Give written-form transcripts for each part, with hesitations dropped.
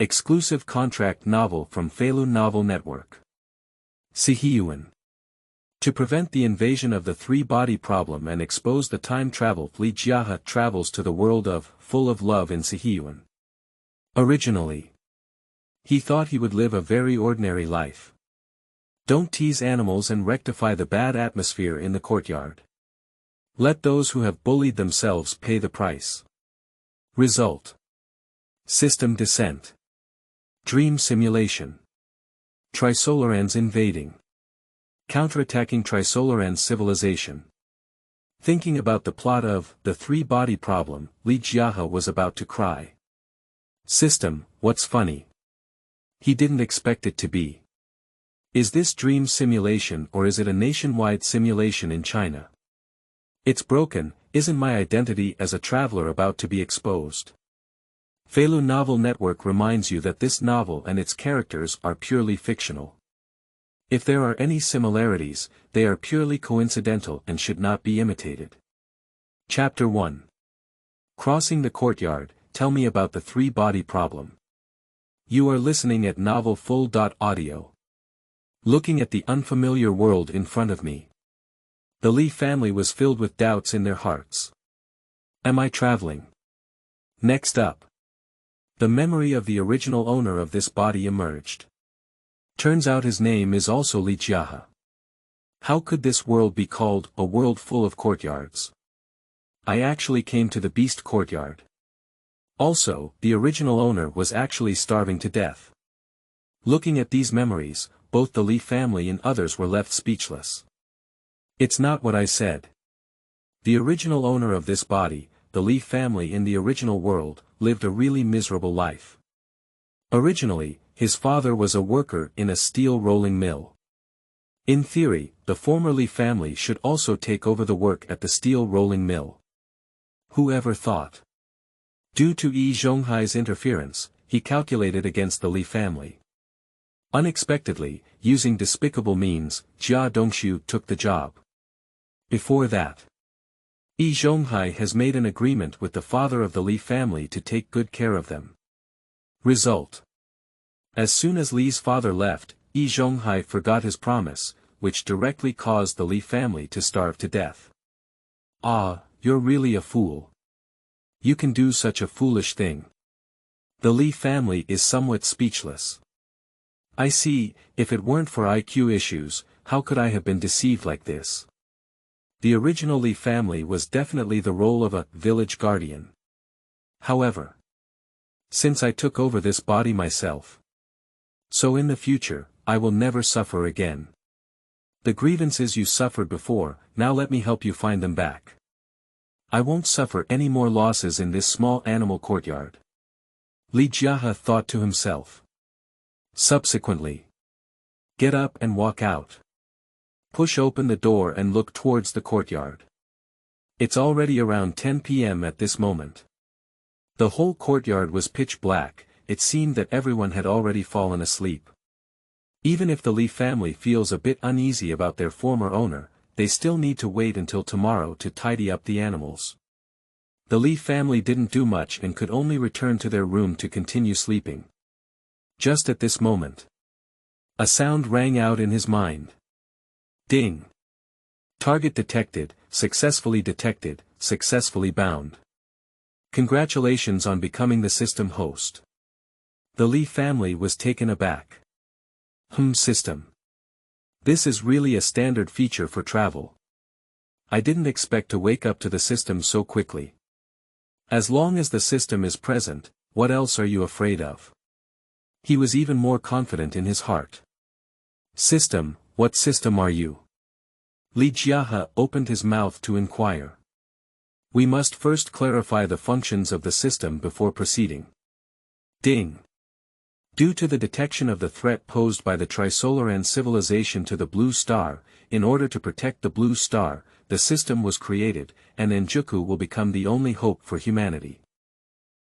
Exclusive contract novel from Feilu Novel Network. Siheyuan. To prevent the invasion of the three-body problem and expose the time travel, Li Jiahe travels to the world of, full of love in Siheyuan. Originally, he thought he would live a very ordinary life. Don't tease animals and rectify the bad atmosphere in the courtyard. Let those who have bullied themselves pay the price. Result.System descent. Dream simulation. Trisolarans invading. Counterattacking Trisolarans civilization. Thinking about the plot of The Three-Body Problem, Li Jiahe was about to cry. System, what's funny? He didn't expect it to be. Is this dream simulation or is it a nationwide simulation in China? It's broken, isn't my identity as a traveler about to be exposed? Feilu Novel Network reminds you that this novel and its characters are purely fictional. If there are any similarities, they are purely coincidental and should not be imitated. Chapter 1. Crossing the courtyard, tell me about the three-body problem. You are listening at Novel Full.audio. Looking at the unfamiliar world in front of me. The Li family was filled with doubts in their hearts. Am I traveling? Next up. The memory of the original owner of this body emerged. Turns out his name is also Li Jiahe. How could this world be called a world full of courtyards? I actually came to the beast courtyard. Also, the original owner was actually starving to death. Looking at these memories, both the Li family and others were left speechless. It's not what I said. The original owner of this body, the Li family in the original world, lived a really miserable life. Originally, his father was a worker in a steel rolling mill. In theory, the former Li family should also take over the work at the steel rolling mill. Who ever thought? Due to Zhonghai's interference, he calculated against the Li family. Unexpectedly, using despicable means, Jia Dongshu took the job. Before that, Zhonghai has made an agreement with the father of the Li family to take good care of them. Result. As soon as Li's father left, Zhonghai forgot his promise, which directly caused the Li family to starve to death. Ah, you're really a fool. You can do such a foolish thing. The Li family is somewhat speechless. I see, if it weren't for IQ issues, how could I have been deceived like this? The original Li family was definitely the role of a village guardian. However, since I took over this body myself, so in the future, I will never suffer again. The grievances you suffered before, now let me help you find them back. I won't suffer any more losses in this small animal courtyard. Li Jiahe thought to himself. Subsequently, get up and walk out. Push open the door and look towards the courtyard. It's already around 10 p.m. at this moment. The whole courtyard was pitch black, it seemed that everyone had already fallen asleep. Even if the Li family feels a bit uneasy about their former owner, they still need to wait until tomorrow to tidy up the animals. The Li family didn't do much and could only return to their room to continue sleeping. Just at this moment, a sound rang out in his mind. Ding! Target detected, successfully bound. Congratulations on becoming the system host. The Li family was taken aback. System. This is really a standard feature for travel. I didn't expect to wake up to the system so quickly. As long as the system is present, what else are you afraid of? He was even more confident in his heart. System, what system are you? Li Jiahe opened his mouth to inquire. We must first clarify the functions of the system before proceeding. Ding! Due to the detection of the threat posed by the Trisolaran civilization to the Blue Star, in order to protect the Blue Star, the system was created, and Enjuku will become the only hope for humanity.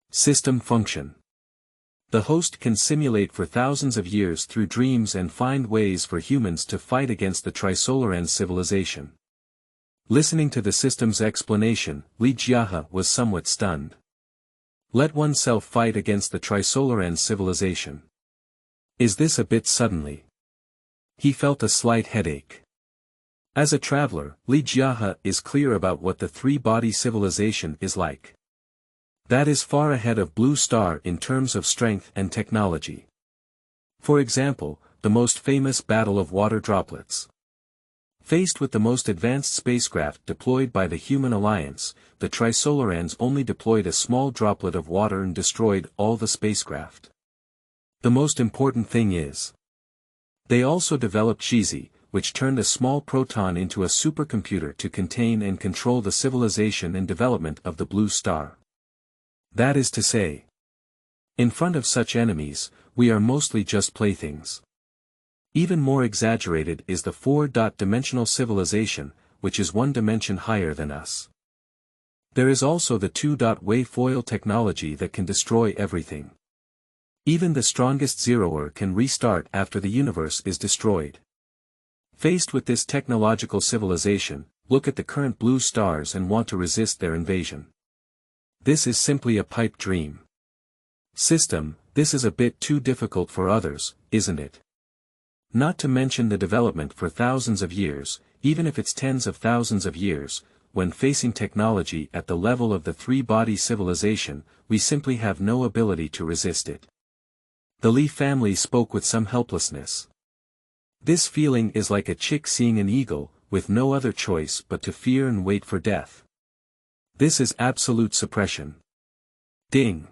System function. The host can simulate for thousands of years through dreams and find ways for humans to fight against the Trisolaran civilization. Listening to the system's explanation, Li Jiahe was somewhat stunned. Let oneself fight against the Trisolaran civilization. Is this a bit suddenly? He felt a slight headache. As a traveler, Li Jiahe is clear about what the three-body civilization is like. That is far ahead of Blue Star in terms of strength and technology. For example, the most famous Battle of Water Droplets. Faced with the most advanced spacecraft deployed by the Human Alliance, the Trisolarans only deployed a small droplet of water and destroyed all the spacecraft. The most important thing is, they also developed Tidies, which turned a small proton into a supercomputer to contain and control the civilization and development of the Blue Star. That is to say, in front of such enemies, we are mostly just playthings. Even more exaggerated is the four-dimensional civilization, which is one dimension higher than us. There is also the two-way foil technology that can destroy everything. Even the strongest zeroer can restart after the universe is destroyed. Faced with this technological civilization, look at the current blue stars and want to resist their invasion. This is simply a pipe dream. System, this is a bit too difficult for others, isn't it? Not to mention the development for thousands of years, even if it's tens of thousands of years, when facing technology at the level of the three-body civilization, we simply have no ability to resist it. The Li family spoke with some helplessness. This feeling is like a chick seeing an eagle, with no other choice but to fear and wait for death. This is absolute suppression. Ding.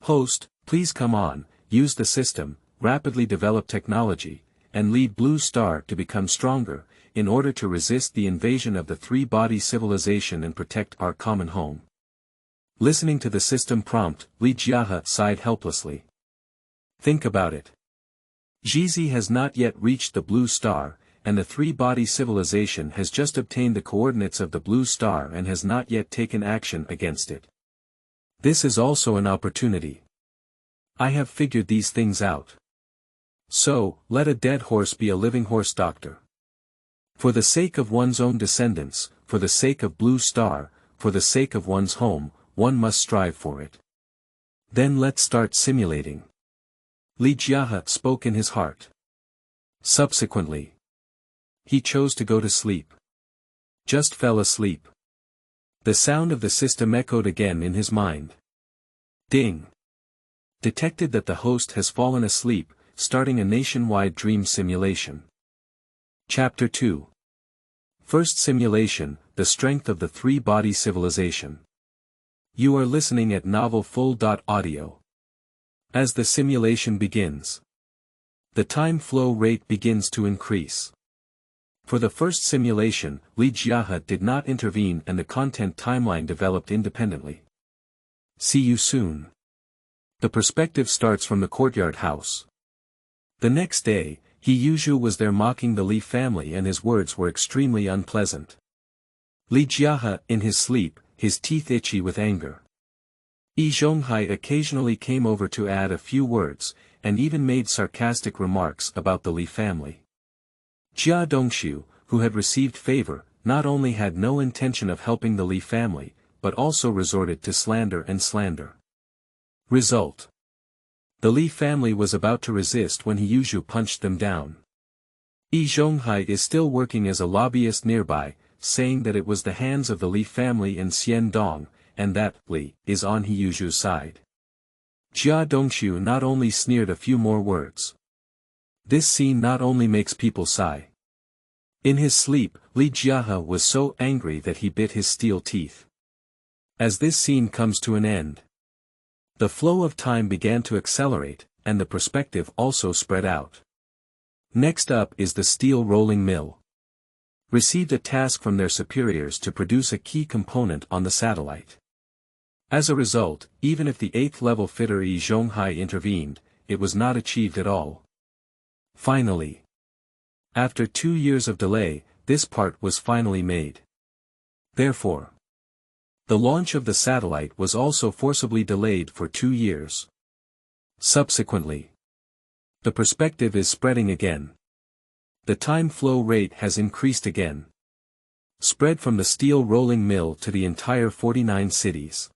Host, please come on, use the system, rapidly develop technology, and lead Blue Star to become stronger, in order to resist the invasion of the three-body civilization and protect our common home. Listening to the system prompt, Li Jiahe sighed helplessly. Think about it. Tidies has not yet reached the Blue Star, and the three-body civilization has just obtained the coordinates of the Blue Star and has not yet taken action against it. This is also an opportunity. I have figured these things out. So, let a dead horse be a living horse doctor. For the sake of one's own descendants, for the sake of Blue Star, for the sake of one's home, one must strive for it. Then let's start simulating. Li Jiahe spoke in his heart. Subsequently, he chose to go to sleep. Just fell asleep. The sound of the system echoed again in his mind. Ding. Detected that the host has fallen asleep, starting a nationwide dream simulation. Chapter 2. First simulation, the strength of the three-body civilization. You are listening at Novel Full.audio. As the simulation begins, the time flow rate begins to increase. For the first simulation, Li Jiahe did not intervene and the content timeline developed independently. See you soon. The perspective starts from the courtyard house. The next day, Hiyuzhu was there mocking the Li family and his words were extremely unpleasant. Li Jiahe, in his sleep, his teeth itchy with anger. Zhonghai occasionally came over to add a few words, and even made sarcastic remarks about the Li family. Jia Dongshu, who had received favor, not only had no intention of helping the Li family, but also resorted to slander and slander. Result. The Li family was about to resist when Hiyuzhu punched them down. Zhonghai is still working as a lobbyist nearby, saying that it was the hands of the Li family and Xian Dong, and that Li is on Hiyuzhu's side. Jia Dongshu not only sneered a few more words. This scene not only makes people sigh. In his sleep, Li Jiahe was so angry that he bit his steel teeth. As this scene comes to an end, the flow of time began to accelerate, and the perspective also spread out. Next up is the steel rolling mill. Received a task from their superiors to produce a key component on the satellite. As a result, even if the 8th level fitter Zhonghai intervened, it was not achieved at all. Finally, after 2 years of delay, this part was finally made. Therefore, the launch of the satellite was also forcibly delayed for 2 years. Subsequently, the perspective is spreading again. The time flow rate has increased again. Spread from the steel rolling mill to the entire 49 cities.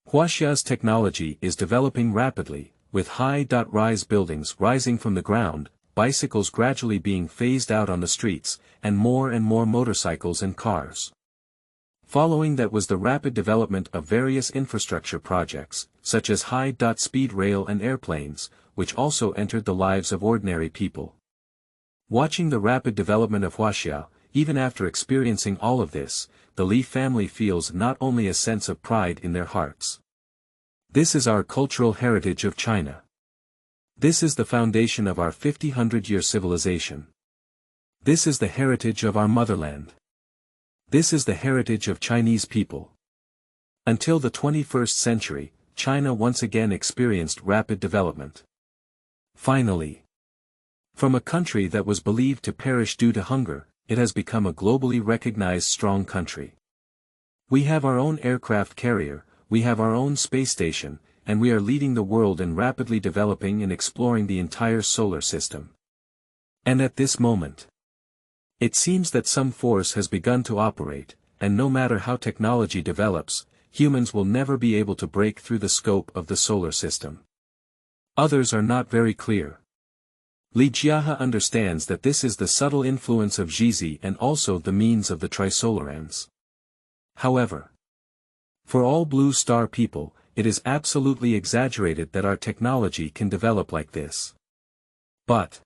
Huaxia's technology is developing rapidly, with high-rise buildings rising from the ground, bicycles gradually being phased out on the streets, and more motorcycles and cars. Following that was the rapid development of various infrastructure projects, such as high-speed rail and airplanes, which also entered the lives of ordinary people. Watching the rapid development of Huaxia, even after experiencing all of this, the Li family feels not only a sense of pride in their hearts. This is our cultural heritage of China. This is the foundation of our 50-100-year civilization. This is the heritage of our motherland. This is the heritage of Chinese people. Until the 21st century, China once again experienced rapid development. Finally, from a country that was believed to perish due to hunger, it has become a globally recognized strong country. We have our own aircraft carrier, we have our own space station, and we are leading the world in rapidly developing and exploring the entire solar system. And at this moment, it seems that some force has begun to operate, and no matter how technology develops, humans will never be able to break through the scope of the solar system. Others are not very clear. Li Jiahe understands that this is the subtle influence of Jizi and also the means of the Trisolarans. However, for all blue star people, it is absolutely exaggerated that our technology can develop like this. But,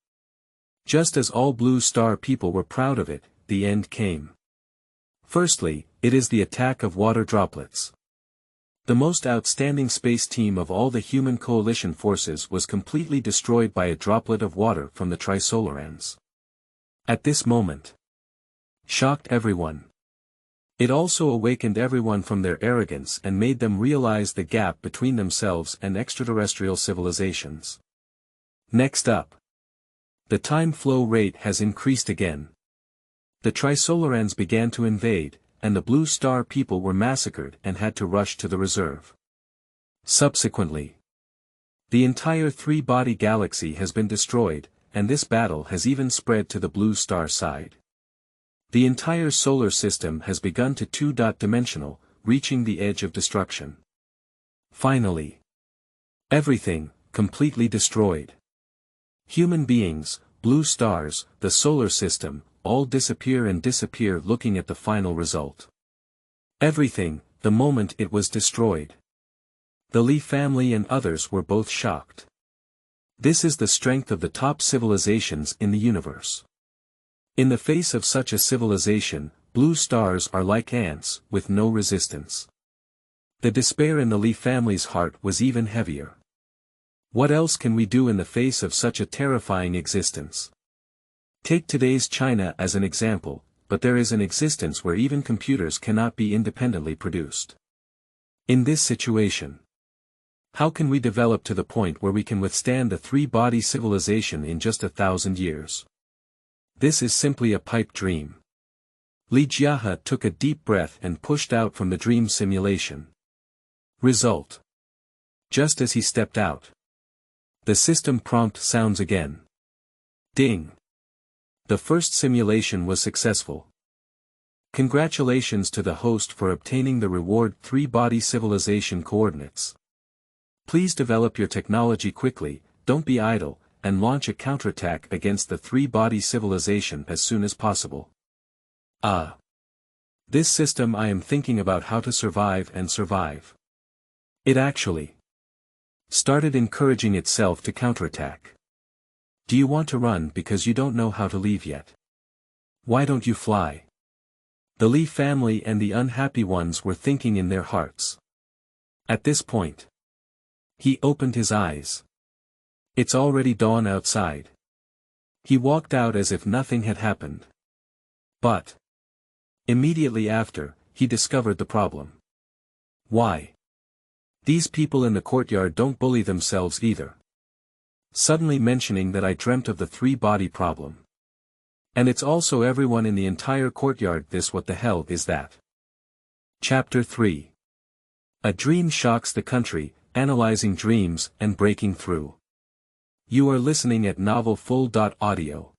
just as all blue star people were proud of it, the end came. Firstly, it is the attack of water droplets. The most outstanding space team of all the human coalition forces was completely destroyed by a droplet of water from the Trisolarans. At this moment, shocked everyone. It also awakened everyone from their arrogance and made them realize the gap between themselves and extraterrestrial civilizations. Next up, the time flow rate has increased again. The Trisolarans began to invade, and the blue star people were massacred and had to rush to the reserve. Subsequently, the entire three-body galaxy has been destroyed, and this battle has even spread to the blue star side. The entire solar system has begun to two-dimensional, reaching the edge of destruction. Finally, everything, completely destroyed. Human beings, blue stars, the solar system, all disappear and disappear looking at the final result. Everything, the moment it was destroyed. The Li family and others were both shocked. This is the strength of the top civilizations in the universe. In the face of such a civilization, blue stars are like ants, with no resistance. The despair in the Li family's heart was even heavier. What else can we do in the face of such a terrifying existence? Take today's China as an example, but there is an existence where even computers cannot be independently produced. In this situation, how can we develop to the point where we can withstand the three-body civilization in just 1,000 years? This is simply a pipe dream. Li Jiahe took a deep breath and pushed out from the dream simulation. Result. Just as he stepped out, the system prompt sounds again. Ding. The first simulation was successful. Congratulations to the host for obtaining the reward three-body civilization coordinates. Please develop your technology quickly, don't be idle, and launch a counterattack against the three-body civilization as soon as possible. This system I am thinking about how to survive and survive. It actually started encouraging itself to counterattack. Do you want to run because you don't know how to leave yet? Why don't you fly? The Li family and the unhappy ones were thinking in their hearts. At this point, he opened his eyes. It's already dawn outside. He walked out as if nothing had happened. But immediately after, he discovered the problem. Why? These people in the courtyard don't bully themselves either. Suddenly mentioning that I dreamt of the three-body problem. And it's also everyone in the entire courtyard. This what the hell is that? Chapter 3. A dream shocks the country, analyzing dreams and breaking through. You are listening at novelfull.audio.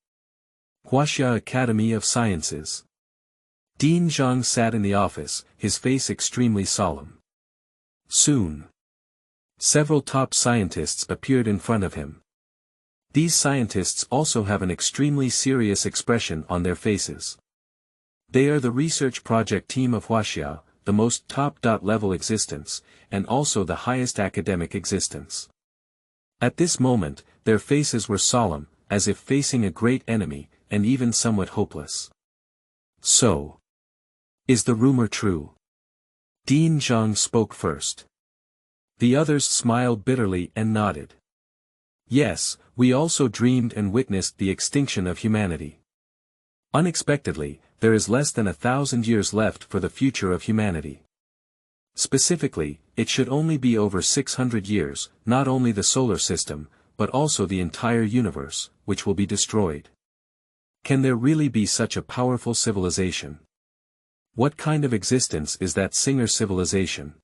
Huaxia Academy of Sciences. Dean Zhang sat in the office, his face extremely solemn. Soon, several top scientists appeared in front of him. These scientists also have an extremely serious expression on their faces. They are the research project team of Huaxia, the most top-level existence, and also the highest academic existence. At this moment, their faces were solemn, as if facing a great enemy, and even somewhat hopeless. So, is the rumor true? Dean Zhang spoke first. The others smiled bitterly and nodded. Yes, we also dreamed and witnessed the extinction of humanity. Unexpectedly, there is less than 1,000 years left for the future of humanity. Specifically, it should only be over 600 years, not only the solar system, but also the entire universe, which will be destroyed. Can there really be such a powerful civilization? What kind of existence is that Singer civilization?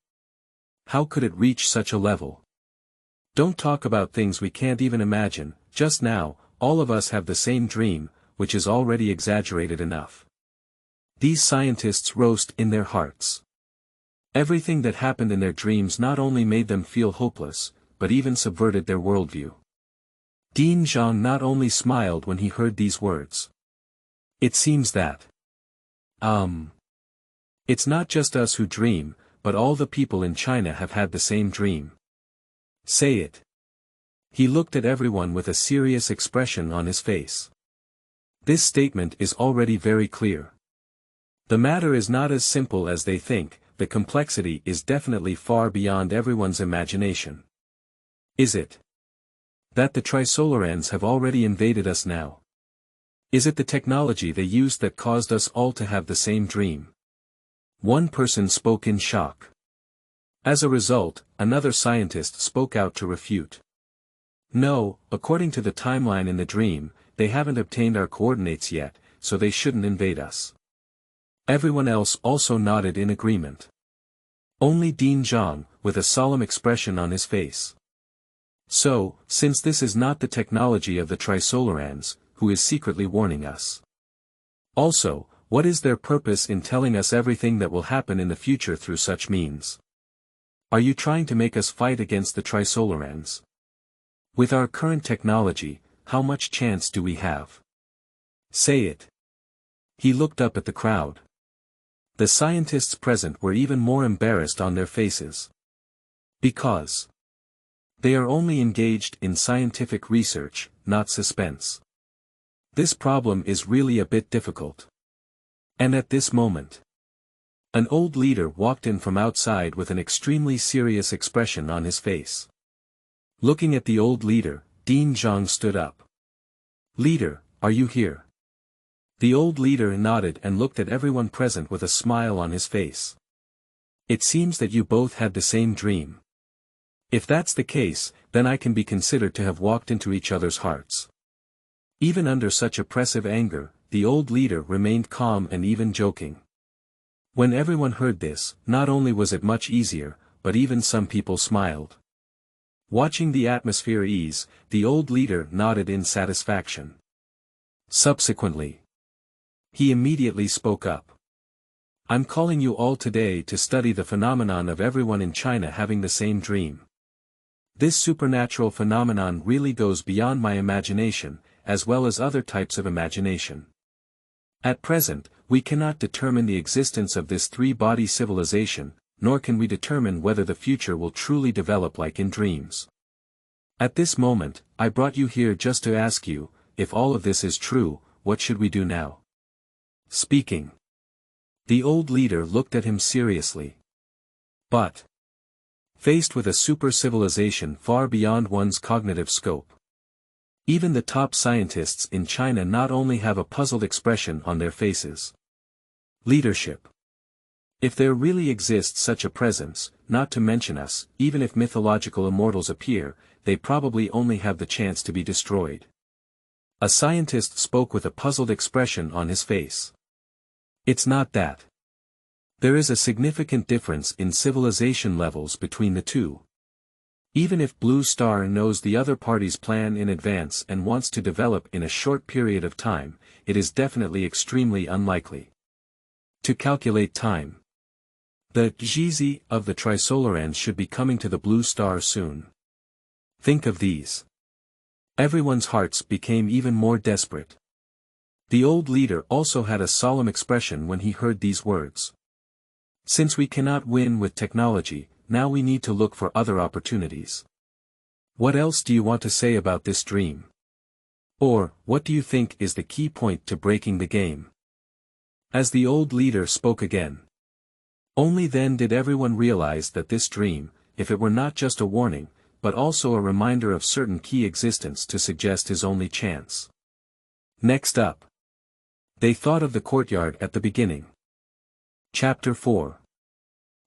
How could it reach such a level? Don't talk about things we can't even imagine. Just now, all of us have the same dream, which is already exaggerated enough. These scientists roast in their hearts. Everything that happened in their dreams not only made them feel hopeless, but even subverted their worldview. Dean Zhang not only smiled when he heard these words. It seems that it's not just us who dream, but all the people in China have had the same dream. Say it. He looked at everyone with a serious expression on his face. This statement is already very clear. The matter is not as simple as they think, the complexity is definitely far beyond everyone's imagination. Is it that the Trisolarans have already invaded us now? Is it the technology they used that caused us all to have the same dream? One person spoke in shock. As a result, another scientist spoke out to refute. No, according to the timeline in the dream, they haven't obtained our coordinates yet, so they shouldn't invade us. Everyone else also nodded in agreement. Only Dean Zhang, with a solemn expression on his face. So, since this is not the technology of the Trisolarans, who is secretly warning us? Also, what is their purpose in telling us everything that will happen in the future through such means? Are you trying to make us fight against the Trisolarans? With our current technology, how much chance do we have? Say it. He looked up at the crowd. The scientists present were even more embarrassed on their faces. Because they are only engaged in scientific research, not suspense. This problem is really a bit difficult. And at this moment, an old leader walked in from outside with an extremely serious expression on his face. Looking at the old leader, Dean Zhang stood up. Leader, are you here? The old leader nodded and looked at everyone present with a smile on his face. It seems that you both had the same dream. If that's the case, then I can be considered to have walked into each other's hearts. Even under such oppressive anger, the old leader remained calm and even joking. When everyone heard this, not only was it much easier, but even some people smiled. Watching the atmosphere ease, the old leader nodded in satisfaction. Subsequently, he immediately spoke up. I'm calling you all today to study the phenomenon of everyone in China having the same dream. This supernatural phenomenon really goes beyond my imagination, as well as other types of imagination. At present, we cannot determine the existence of this three-body civilization, nor can we determine whether the future will truly develop like in dreams. At this moment, I brought you here just to ask you, if all of this is true, what should we do now? Speaking. The old leader looked at him seriously. But faced with a super-civilization far beyond one's cognitive scope, even the top scientists in China not only have a puzzled expression on their faces. Leadership. If there really exists such a presence, not to mention us, even if mythological immortals appear, they probably only have the chance to be destroyed. A scientist spoke with a puzzled expression on his face. It's not that. There is a significant difference in civilization levels between the two. Even if Blue Star knows the other party's plan in advance and wants to develop in a short period of time, it is definitely extremely unlikely. To calculate time. The Jizi of the Trisolarans should be coming to the Blue Star soon. Think of these. Everyone's hearts became even more desperate. The old leader also had a solemn expression when he heard these words. Since we cannot win with technology, now we need to look for other opportunities. What else do you want to say about this dream? Or, what do you think is the key point to breaking the game? As the old leader spoke again. Only then did everyone realize that this dream, if it were not just a warning, but also a reminder of certain key existence to suggest his only chance. Next up. They thought of the courtyard at the beginning. Chapter 4.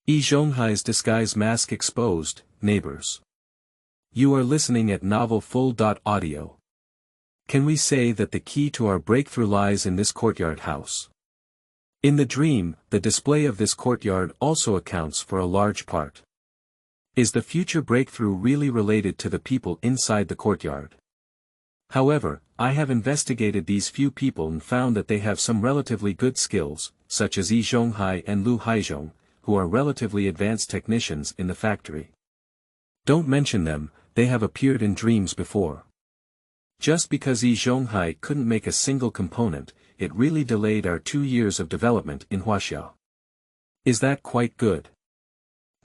Zhonghai's disguise mask exposed, neighbors. You are listening at Novel Full.audio. Can we say that the key to our breakthrough lies in this courtyard house? In the dream, the display of this courtyard also accounts for a large part. Is the future breakthrough really related to the people inside the courtyard? However, I have investigated these few people and found that they have some relatively good skills, such as Zhonghai and Li Jiahe, who are relatively advanced technicians in the factory. Don't mention them, they have appeared in dreams before. Just because Zhonghai couldn't make a single component, it really delayed our 2 years of development in Huaxia. Is that quite good?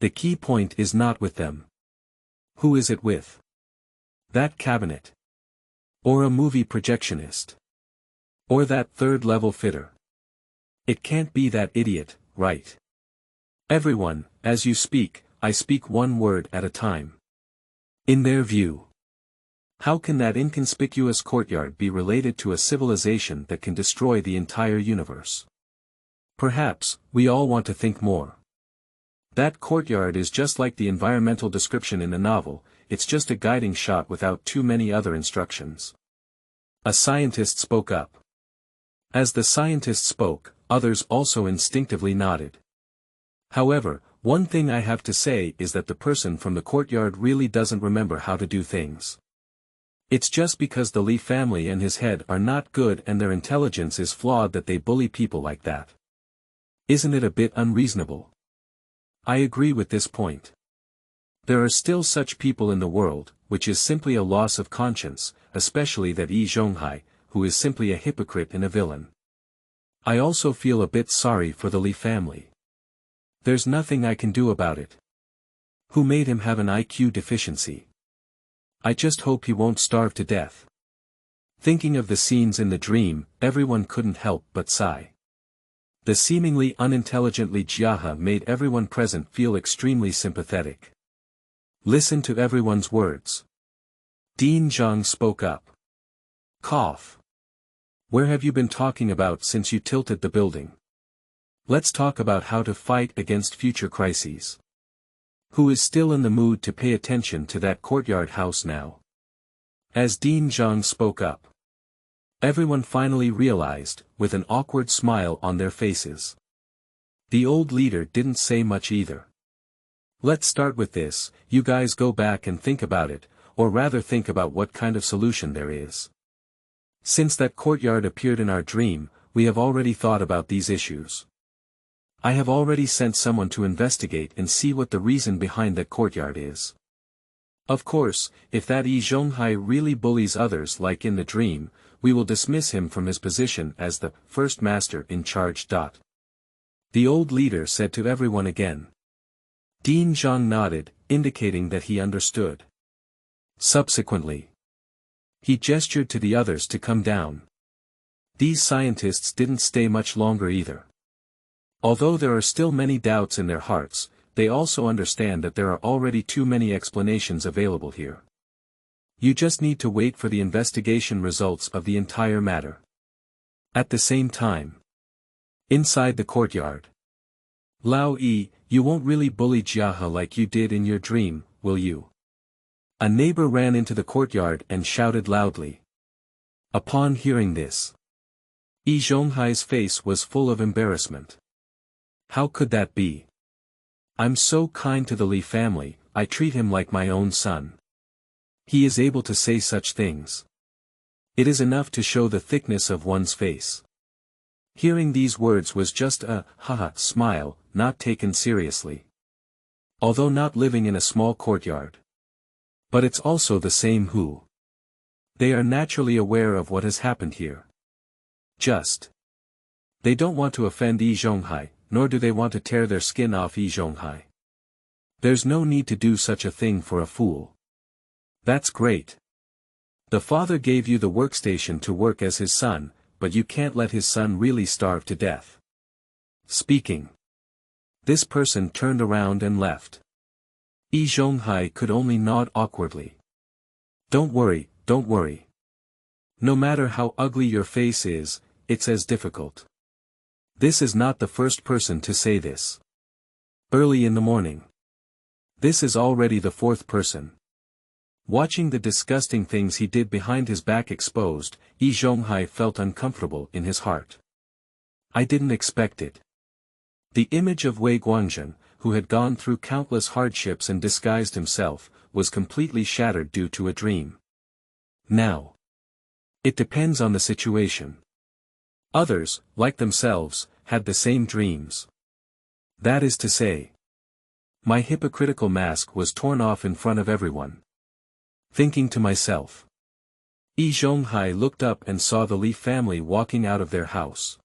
The key point is not with them. Who is it with? That cabinet. Or a movie projectionist. Or that third-level fitter. It can't be that idiot, right? Everyone, as you speak, I speak one word at a time. In their view. How can that inconspicuous courtyard be related to a civilization that can destroy the entire universe? Perhaps, we all want to think more. That courtyard is just like the environmental description in the novel, it's just a guiding shot without too many other instructions. A scientist spoke up. As the scientist spoke, others also instinctively nodded. However, one thing I have to say is that the person from the courtyard really doesn't remember how to do things. It's just because the Li family and his head are not good and their intelligence is flawed that they bully people like that. Isn't it a bit unreasonable? I agree with this point. There are still such people in the world, which is simply a loss of conscience, especially that Zhonghai, who is simply a hypocrite and a villain. I also feel a bit sorry for the Li family. There's nothing I can do about it. Who made him have an IQ deficiency? I just hope he won't starve to death. Thinking of the scenes in the dream, everyone couldn't help but sigh. The seemingly unintelligent Li Jiahe made everyone present feel extremely sympathetic. Listen to everyone's words. Dean Zhang spoke up. Cough. Where have you been talking about since you tilted the building? Let's talk about how to fight against future crises. Who is still in the mood to pay attention to that courtyard house now? As Dean Zhang spoke up. Everyone finally realized, with an awkward smile on their faces. The old leader didn't say much either. Let's start with this, you guys go back and think about it, or rather think about what kind of solution there is. Since that courtyard appeared in our dream, we have already thought about these issues. I have already sent someone to investigate and see what the reason behind that courtyard is. Of course, if that Zhonghai really bullies others like in the dream, we will dismiss him from his position as the first master in charge. The old leader said to everyone again. Dean Zhang nodded, indicating that he understood. Subsequently, he gestured to the others to come down. These scientists didn't stay much longer either. Although there are still many doubts in their hearts, they also understand that there are already too many explanations available here. You just need to wait for the investigation results of the entire matter. At the same time, inside the courtyard, Lao Yi, you won't really bully Jiahe like you did in your dream, will you? A neighbor ran into the courtyard and shouted loudly. Upon hearing this, Zhonghai's face was full of embarrassment. How could that be? I'm so kind to the Li family, I treat him like my own son. He is able to say such things. It is enough to show the thickness of one's face. Hearing these words was just a haha smile, not taken seriously. Although not living in a small courtyard. But it's also the same who. They are naturally aware of what has happened here. They don't want to offend Zhonghai, nor do they want to tear their skin off Zhonghai. There's no need to do such a thing for a fool. That's great. The father gave you the workstation to work as his son, but you can't let his son really starve to death. Speaking. This person turned around and left. Zhonghai could only nod awkwardly. Don't worry, don't worry. No matter how ugly your face is, it's as difficult. This is not the first person to say this. Early in the morning. This is already the fourth person. Watching the disgusting things he did behind his back exposed, Zhonghai felt uncomfortable in his heart. I didn't expect it. The image of Wei Guangzhen, who had gone through countless hardships and disguised himself, was completely shattered due to a dream. Now. It depends on the situation. Others, like themselves, had the same dreams. That is to say, my hypocritical mask was torn off in front of everyone. Thinking to myself. Zhonghai looked up and saw the Li family walking out of their house.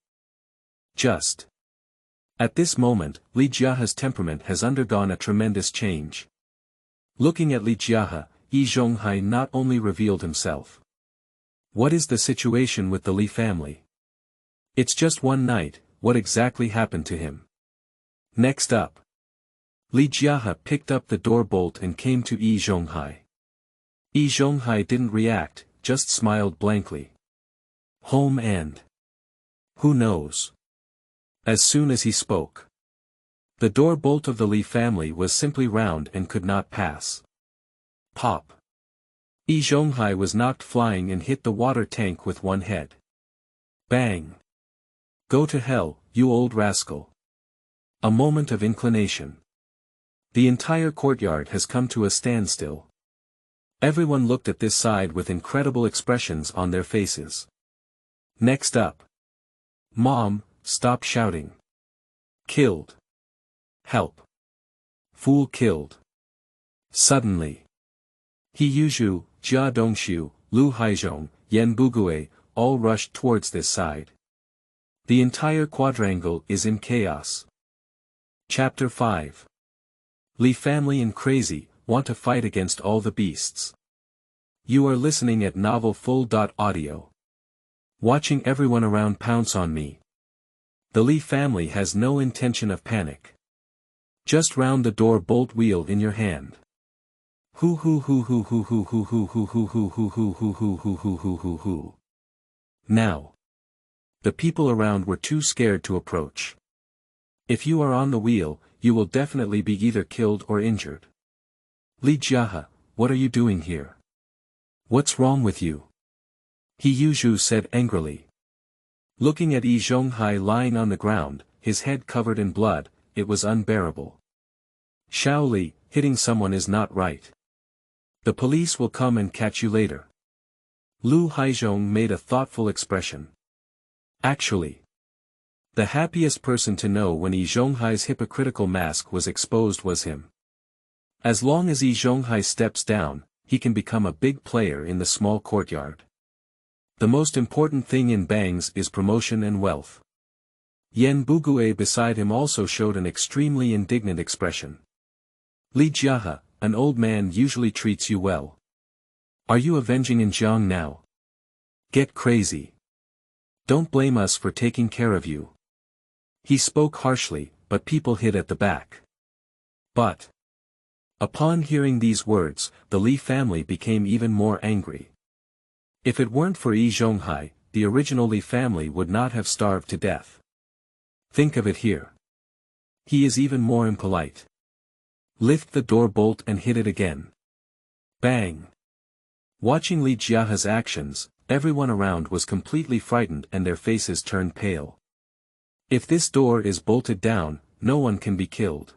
At this moment, Li Jiahe's temperament has undergone a tremendous change. Looking at Li Jiahe, Zhonghai not only revealed himself. What is the situation with the Li family? It's just one night, what exactly happened to him? Next up. Li Jiahe picked up the door bolt and came to Zhonghai. Zhonghai didn't react, just smiled blankly. Home and. Who knows? As soon as he spoke. The door bolt of the Li family was simply round and could not pass. Pop. Zhonghai was knocked flying and hit the water tank with one head. Bang. Go to hell, you old rascal. A moment of inclination. The entire courtyard has come to a standstill. Everyone looked at this side with incredible expressions on their faces. Next up. Mom, stop shouting. Killed. Help. Fool killed. Suddenly. He Yuzhu, Jia Dongxiu, Lu Haizhong, Yan Bugui, all rushed towards this side. The entire quadrangle is in chaos. Chapter 5. Li family and crazy, want to fight against all the beasts. You are listening at novel.full.audio. Watching everyone around pounce on me. The Li family has no intention of panic. Just round the door bolt wheel in your hand. Hoo hoo hoo hoo hoo hoo hoo hoo hoo hoo hoo hoo hoo hoo hoo hoo hoo hoo hoo hoo. Now. The people around were too scared to approach. If you are on the wheel, you will definitely be either killed or injured. Li Jiahe, what are you doing here? What's wrong with you? He Yuzhu said angrily. Looking at Zhonghai lying on the ground, his head covered in blood, it was unbearable. Xiao Li, hitting someone is not right. The police will come and catch you later. Lu Haizhong made a thoughtful expression. Actually. The happiest person to know when Zhonghai's hypocritical mask was exposed was him. As long as Zhonghai steps down, he can become a big player in the small courtyard. The most important thing in bangs is promotion and wealth. Yan Bugui beside him also showed an extremely indignant expression. Li Jiahe, an old man usually treats you well. Are you avenging in Jiang now? Get crazy. Don't blame us for taking care of you. He spoke harshly, but people hid at the back. But. Upon hearing these words, the Li family became even more angry. If it weren't for Zhonghai, the original Li family would not have starved to death. Think of it here. He is even more impolite. Lift the door bolt and hit it again. Bang. Watching Li Jiahe's actions, everyone around was completely frightened and their faces turned pale. If this door is bolted down, no one can be killed.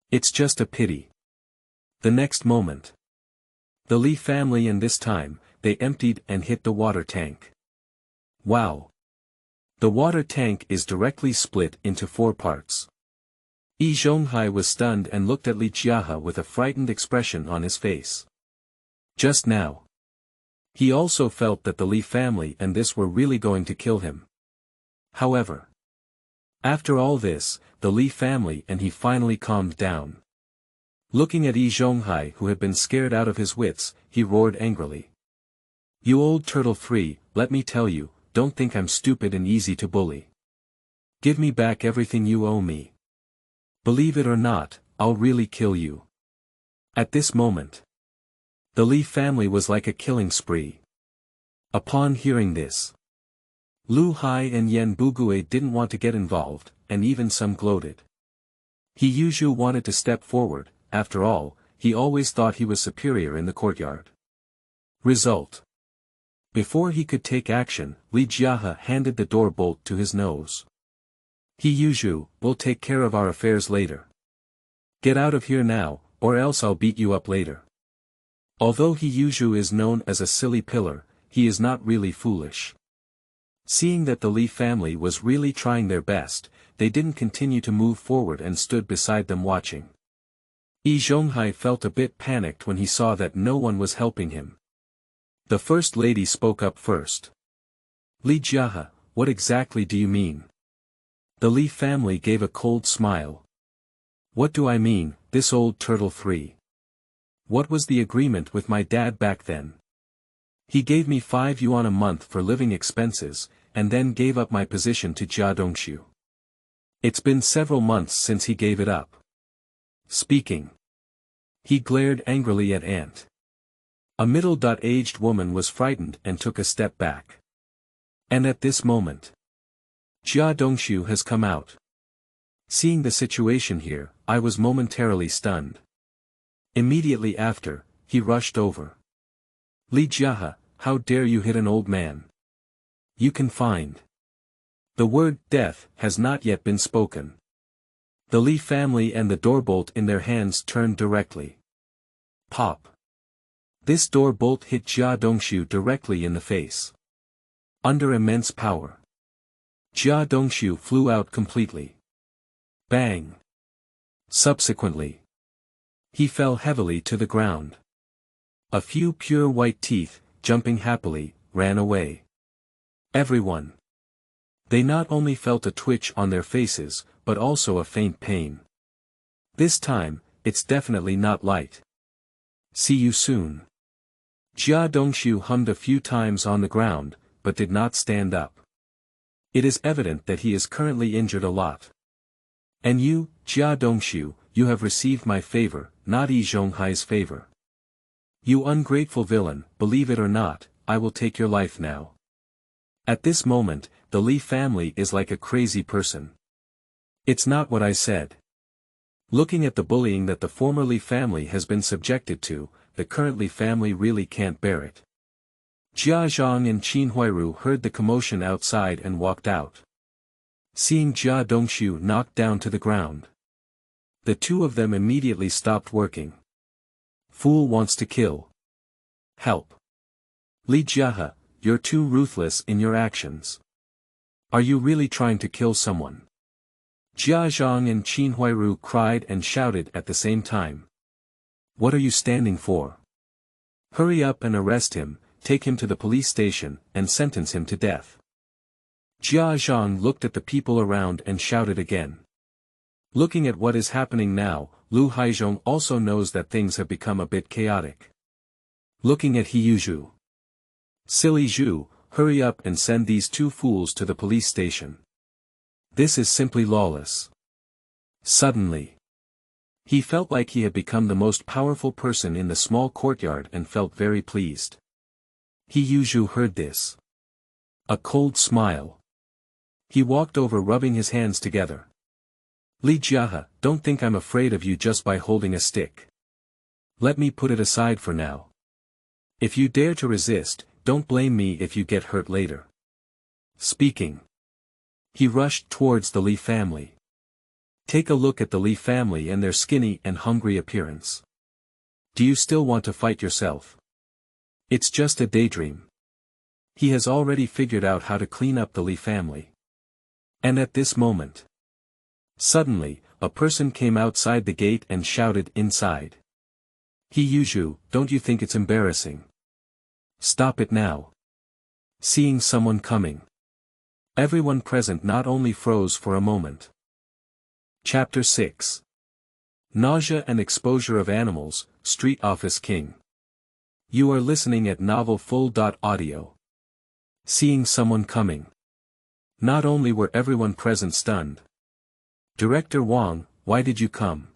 It's just a pity. The next moment. The Li family and this time, they emptied and hit the water tank. Wow. The water tank is directly split into 4 parts. Zhonghai was stunned and looked at Li Jiahe with a frightened expression on his face. Just now. He also felt that the Li family and this were really going to kill him. However, after all this, the Li family and he finally calmed down. Looking at Zhonghai, who had been scared out of his wits, he roared angrily. "You old turtle 3, let me tell you, don't think I'm stupid and easy to bully. Give me back everything you owe me. Believe it or not, I'll really kill you." At this moment, the Li family was like a killing spree. Upon hearing this, Lu Hai and Yan Bugui didn't want to get involved, and even some gloated. He Yuzhu wanted to step forward. After all, he always thought he was superior in the courtyard. Result. Before he could take action, Li Jiahe handed the door bolt to his nose. "He Yuzhu, we'll take care of our affairs later. Get out of here now, or else I'll beat you up later." Although He Yuzhu is known as a silly pillar, he is not really foolish. Seeing that the Li family was really trying their best, they didn't continue to move forward and stood beside them watching. Zhonghai felt a bit panicked when he saw that no one was helping him. The first lady spoke up first. "Li Jiahe, what exactly do you mean?" The Li family gave a cold smile. "What do I mean, this old turtle 3? What was the agreement with my dad back then? He gave me 5 yuan a month for living expenses, and then gave up my position to Jia Dongshu. It's been several months since he gave it up." Speaking, he glared angrily at Ant. A middle-aged woman was frightened and took a step back. And at this moment, Jia Dongshu has come out. Seeing the situation here, I was momentarily stunned. Immediately after, he rushed over. "Li Jiahe, how dare you hit an old man? You can find." The word death has not yet been spoken. The Li family and the door bolt in their hands turned directly. Pop. This door bolt hit Jia Dongshu directly in the face. Under immense power, Jia Dongshu flew out completely. Bang. Subsequently, he fell heavily to the ground. A few pure white teeth, jumping happily, ran away. Everyone. They not only felt a twitch on their faces, but also a faint pain. This time, it's definitely not light. See you soon. Jia Dongshu hummed a few times on the ground, but did not stand up. It is evident that he is currently injured a lot. And you, Jia Dongshu, you have received my favor, not Zhonghai's favor. You ungrateful villain, believe it or not, I will take your life now. At this moment, the Li family is like a crazy person. It's not what I said. Looking at the bullying that the former Li family has been subjected to, the current Li family really can't bear it. Jia Zhang and Qin Huiru heard the commotion outside and walked out. Seeing Jia Dongshu knocked down to the ground, the two of them immediately stopped working. Fool wants to kill. Help. Li Jiahe, you're too ruthless in your actions. Are you really trying to kill someone? Jia Zhang and Qin Huiru cried and shouted at the same time. What are you standing for? Hurry up and arrest him, take him to the police station, and sentence him to death. Jia Zhang looked at the people around and shouted again. Looking at what is happening now, Lu Haizhong also knows that things have become a bit chaotic. Looking at He Yuzhu. Silly Zhu, hurry up and send these two fools to the police station. This is simply lawless. Suddenly, he felt like he had become the most powerful person in the small courtyard and felt very pleased. He Yuzhu heard this. A cold smile. He walked over rubbing his hands together. Li Jiahe, don't think I'm afraid of you just by holding a stick. Let me put it aside for now. If you dare to resist, don't blame me if you get hurt later. Speaking, he rushed towards the Li family. Take a look at the Li family and their skinny and hungry appearance. Do you still want to fight yourself? It's just a daydream. He has already figured out how to clean up the Li family. And at this moment, suddenly, a person came outside the gate and shouted inside. He Yuzhu, don't you think it's embarrassing? Stop it now. Seeing someone coming. Everyone present not only froze for a moment. Chapter 6. Nausea and Exposure of Animals, Street Office King. You are listening at Novel Full.audio. Seeing someone coming. Not only were everyone present stunned. Director Wang, why did you come?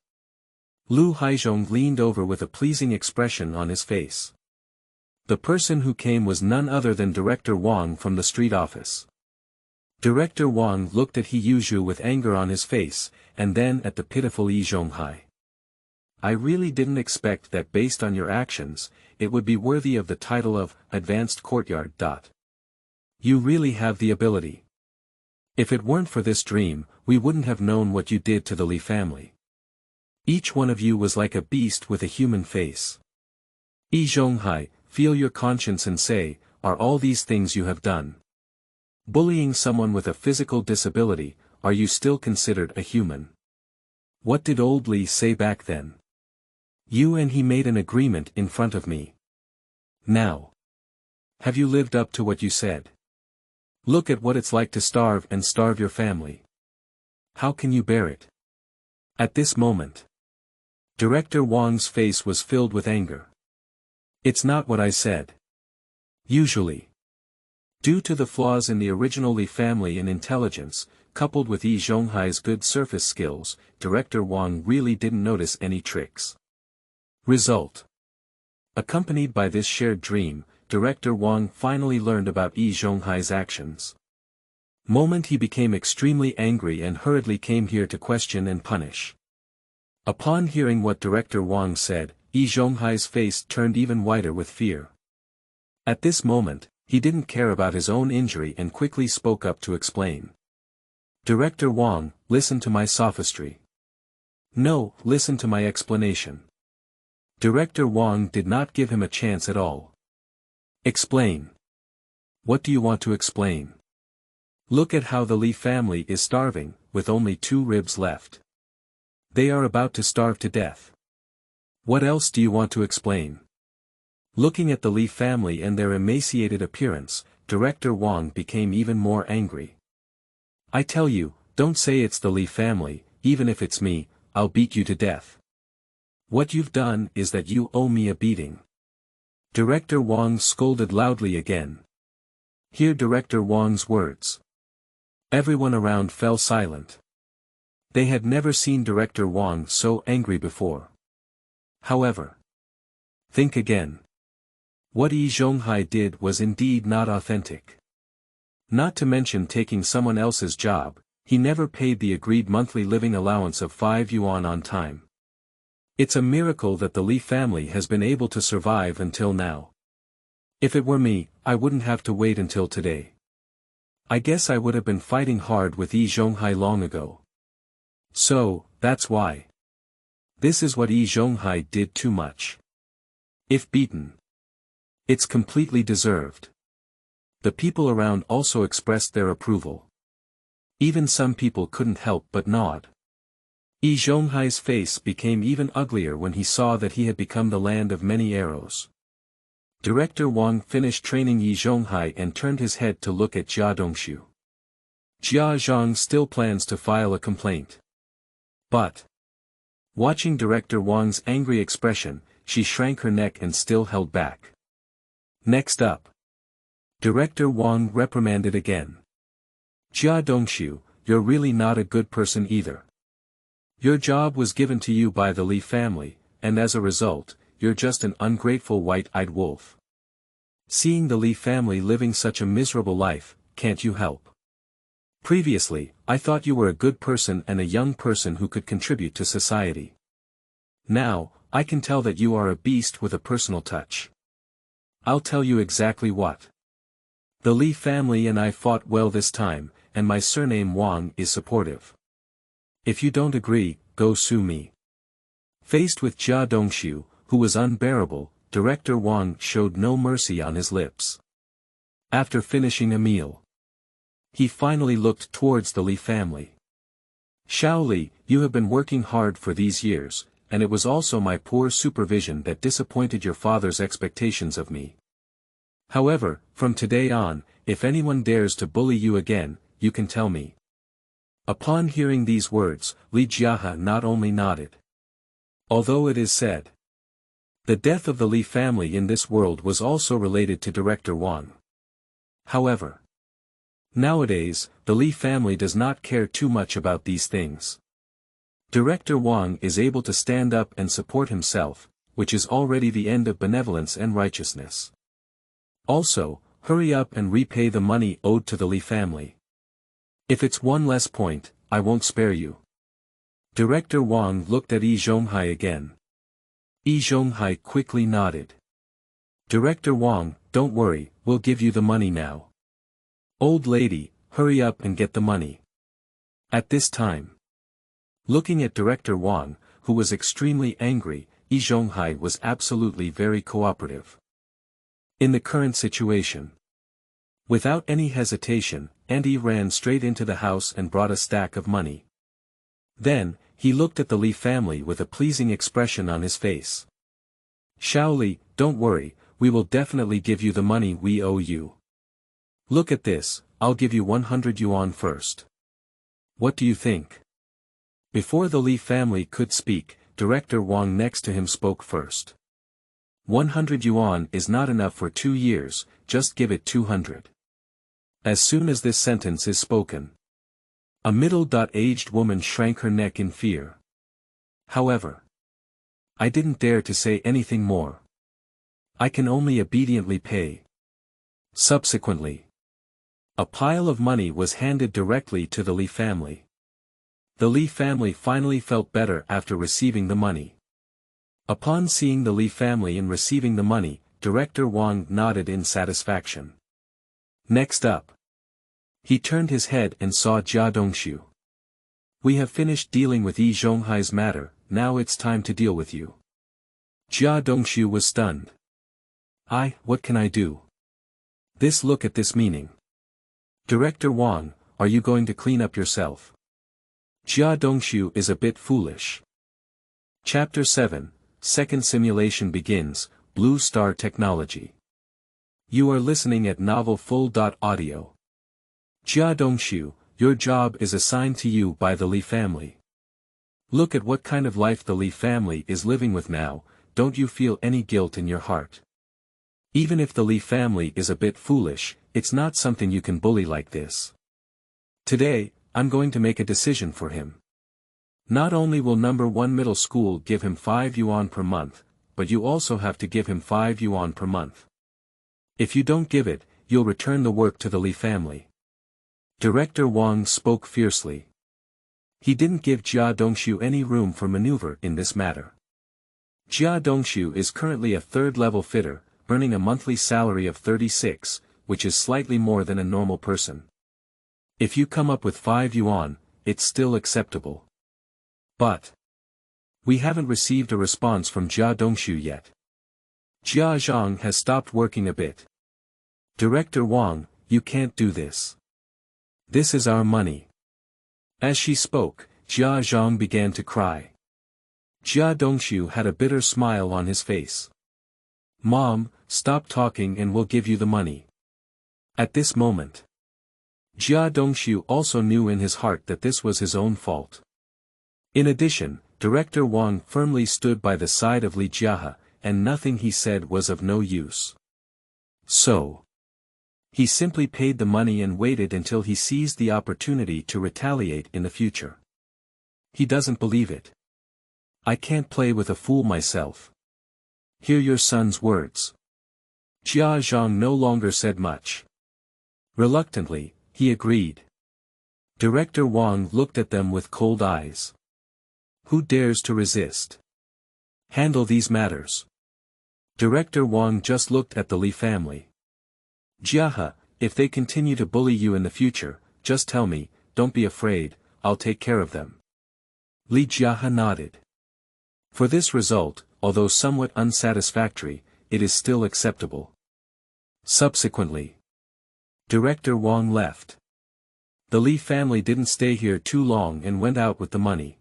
Lu Haizhong leaned over with a pleasing expression on his face. The person who came was none other than Director Wang from the street office. Director Wang looked at He Yuzhu with anger on his face, and then at the pitiful Zhonghai. I really didn't expect that based on your actions, it would be worthy of the title of Advanced Courtyard. You really have the ability. If it weren't for this dream, we wouldn't have known what you did to the Li family. Each one of you was like a beast with a human face. Zhonghai, feel your conscience and say, are all these things you have done? Bullying someone with a physical disability, are you still considered a human? What did old Li say back then? You and he made an agreement in front of me. Now, have you lived up to what you said? Look at what it's like to starve and starve your family. How can you bear it? At this moment, Director Wang's face was filled with anger. It's not what I said. Usually, due to the flaws in the original Li family in intelligence, coupled with Zhonghai's good surface skills, Director Wang really didn't notice any tricks. Result. Accompanied by this shared dream, Director Wang finally learned about Zhonghai's actions. Moment he became extremely angry and hurriedly came here to question and punish. Upon hearing what Director Wang said, Zhonghai's face turned even whiter with fear. At this moment, he didn't care about his own injury and quickly spoke up to explain. Director Wang, listen to my sophistry. No, listen to my explanation. Director Wang did not give him a chance at all. Explain. What do you want to explain? Look at how the Li family is starving, with only 2 ribs left. They are about to starve to death. What else do you want to explain? Looking at the Li family and their emaciated appearance, Director Wang became even more angry. I tell you, don't say it's the Li family, even if it's me, I'll beat you to death. What you've done is that you owe me a beating. Director Wang scolded loudly again. Hear Director Wang's words. Everyone around fell silent. They had never seen Director Wang so angry before. However, think again. What Zhonghai did was indeed not authentic. Not to mention taking someone else's job, he never paid the agreed monthly living allowance of 5 yuan on time. It's a miracle that the Li family has been able to survive until now. If it were me, I wouldn't have to wait until today. I guess I would have been fighting hard with Zhonghai long ago. So, that's why. This is what Zhonghai did too much. If beaten, it's completely deserved. The people around also expressed their approval. Even some people couldn't help but nod. Zhonghai's face became even uglier when he saw that he had become the land of many arrows. Director Wang finished training Zhonghai and turned his head to look at Jia Dongshu. Jia Zhang still plans to file a complaint. But, watching Director Wang's angry expression, she shrank her neck and still held back. Next up, Director Wang reprimanded again. Jia Dongshu, you're really not a good person either. Your job was given to you by the Li family, and as a result, you're just an ungrateful white-eyed wolf. Seeing the Li family living such a miserable life, can't you help? Previously, I thought you were a good person and a young person who could contribute to society. Now, I can tell that you are a beast with a personal touch. I'll tell you exactly what. The Li family and I fought well this time, and my surname Wang is supportive. If you don't agree, go sue me. Faced with Jia Dongshu, who was unbearable, Director Wang showed no mercy on his lips. After finishing a meal, He finally looked towards the Li family. Xiao Li, you have been working hard for these years, and it was also my poor supervision that disappointed your father's expectations of me. However, from today on, if anyone dares to bully you again, you can tell me. Upon hearing these words, Li Jiahe not only nodded. Although it is said, the death of the Li family in this world was also related to Director Wang. However, nowadays, the Li family does not care too much about these things. Director Wang is able to stand up and support himself, which is already the end of benevolence and righteousness. Also, hurry up and repay the money owed to the Li family. If it's one less point, I won't spare you. Director Wang looked at Zhonghai again. Zhonghai quickly nodded. Director Wang, don't worry, we'll give you the money now. Old lady, hurry up and get the money. At this time, looking at Director Wang, who was extremely angry, Zhonghai was absolutely very cooperative. In the current situation, without any hesitation, Andy ran straight into the house and brought a stack of money. Then, he looked at the Li family with a pleasing expression on his face. Xiao Li, don't worry, we will definitely give you the money we owe you. Look at this, I'll give you 100 yuan first. What do you think? Before the Li family could speak, Director Wang next to him spoke first. 100 yuan is not enough for 2 years, just give it 200. As soon as this sentence is spoken, a middle-aged woman shrank her neck in fear. However, I didn't dare to say anything more. I can only obediently pay. Subsequently, a pile of money was handed directly to the Li family. The Li family finally felt better after receiving the money. Upon seeing the Li family and receiving the money, Director Wang nodded in satisfaction. Next up, he turned his head and saw Jia Dongshu. We have finished dealing with Zhonghai's matter, now it's time to deal with you. Jia Dongshu was stunned. What can I do? This look at this meaning. Director Wang, are you going to clean up yourself? Jia Dongshu is a bit foolish. Chapter 7, Second Simulation begins, Blue Star Technology. You are listening at Novel Full.audio. Jia Dongshu, your job is assigned to you by the Li family. Look at what kind of life the Li family is living with now, don't you feel any guilt in your heart? Even if the Li family is a bit foolish, it's not something you can bully like this. Today, I'm going to make a decision for him. Not only will number 1 middle school give him 5 yuan per month, but you also have to give him 5 yuan per month. If you don't give it, you'll return the work to the Li family. Director Wang spoke fiercely. He didn't give Jia Dongshu any room for maneuver in this matter. Jia Dongshu is currently a 3rd-level fitter, earning a monthly salary of 36, which is slightly more than a normal person. If you come up with 5 yuan, it's still acceptable. But we haven't received a response from Jia Dongshu yet. Jia Zhang has stopped working a bit. Director Wang, you can't do this. This is our money. As she spoke, Jia Zhang began to cry. Jia Dongshu had a bitter smile on his face. Mom, stop talking and we'll give you the money. At this moment, Jia Dongshu also knew in his heart that this was his own fault. In addition, Director Wang firmly stood by the side of Li Jiahe, and nothing he said was of no use. So, he simply paid the money and waited until he seized the opportunity to retaliate in the future. He doesn't believe it. I can't play with a fool myself. Hear your son's words. Jia Zhang no longer said much. Reluctantly, he agreed. Director Wang looked at them with cold eyes. Who dares to resist? Handle these matters. Director Wang just looked at the Li family. Jiahe, if they continue to bully you in the future, just tell me, don't be afraid, I'll take care of them. Li Jiahe nodded. For this result, although somewhat unsatisfactory, it is still acceptable. Subsequently, Director Wang left. The Li family didn't stay here too long and went out with the money.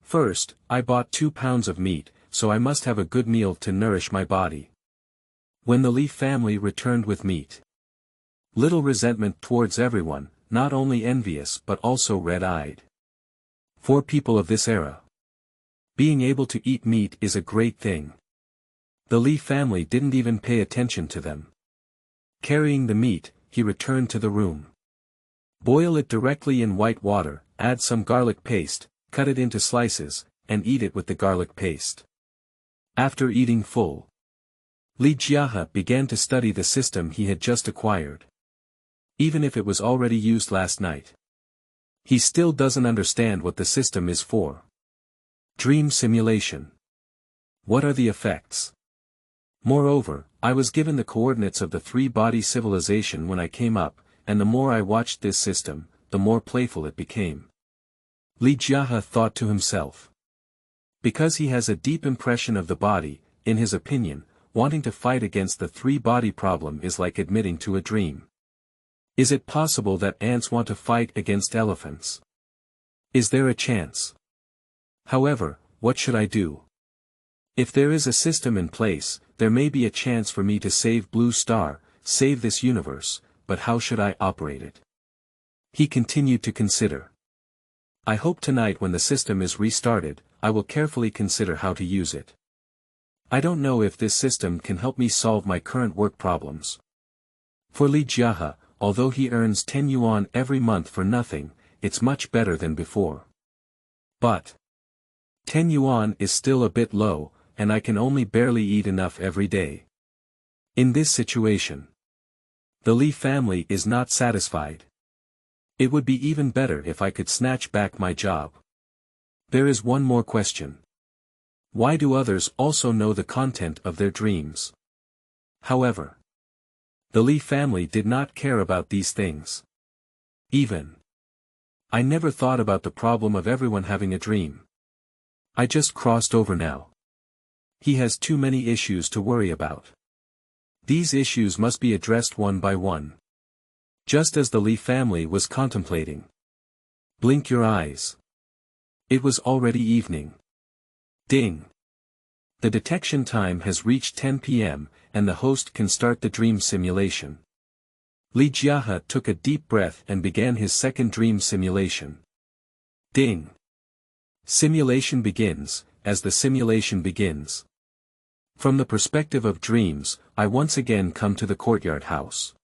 First, I bought 2 pounds of meat, so I must have a good meal to nourish my body. When the Li family returned with meat, little resentment towards everyone, not only envious but also red-eyed. For people of this era, being able to eat meat is a great thing. The Li family didn't even pay attention to them. Carrying the meat, he returned to the room. Boil it directly in white water, add some garlic paste, cut it into slices, and eat it with the garlic paste. After eating full, Li Jiahe began to study the system he had just acquired. Even if it was already used last night, he still doesn't understand what the system is for. Dream simulation. What are the effects? Moreover, I was given the coordinates of the 3-body civilization when I came up, and the more I watched this system, the more playful it became. Li Jiahe thought to himself. Because he has a deep impression of the body, in his opinion, wanting to fight against the 3-body problem is like admitting to a dream. Is it possible that ants want to fight against elephants? Is there a chance? However, what should I do? If there is a system in place, there may be a chance for me to save Blue Star, save this universe, but how should I operate it? He continued to consider. I hope tonight when the system is restarted, I will carefully consider how to use it. I don't know if this system can help me solve my current work problems. For Li Jiahe, although he earns 10 yuan every month for nothing, it's much better than before. But 10 yuan is still a bit low, and I can only barely eat enough every day. In this situation, the Li family is not satisfied. It would be even better if I could snatch back my job. There is one more question. Why do others also know the content of their dreams? However, the Li family did not care about these things. I never thought about the problem of everyone having a dream. I just crossed over now. He has too many issues to worry about. These issues must be addressed one by one. Just as the Li family was contemplating. Blink your eyes. It was already evening. Ding. The detection time has reached 10 p.m., and the host can start the dream simulation. Li Jiahe took a deep breath and began his second dream simulation. Ding. Simulation begins. As the simulation begins. From the perspective of dreams, I once again come to the courtyard house.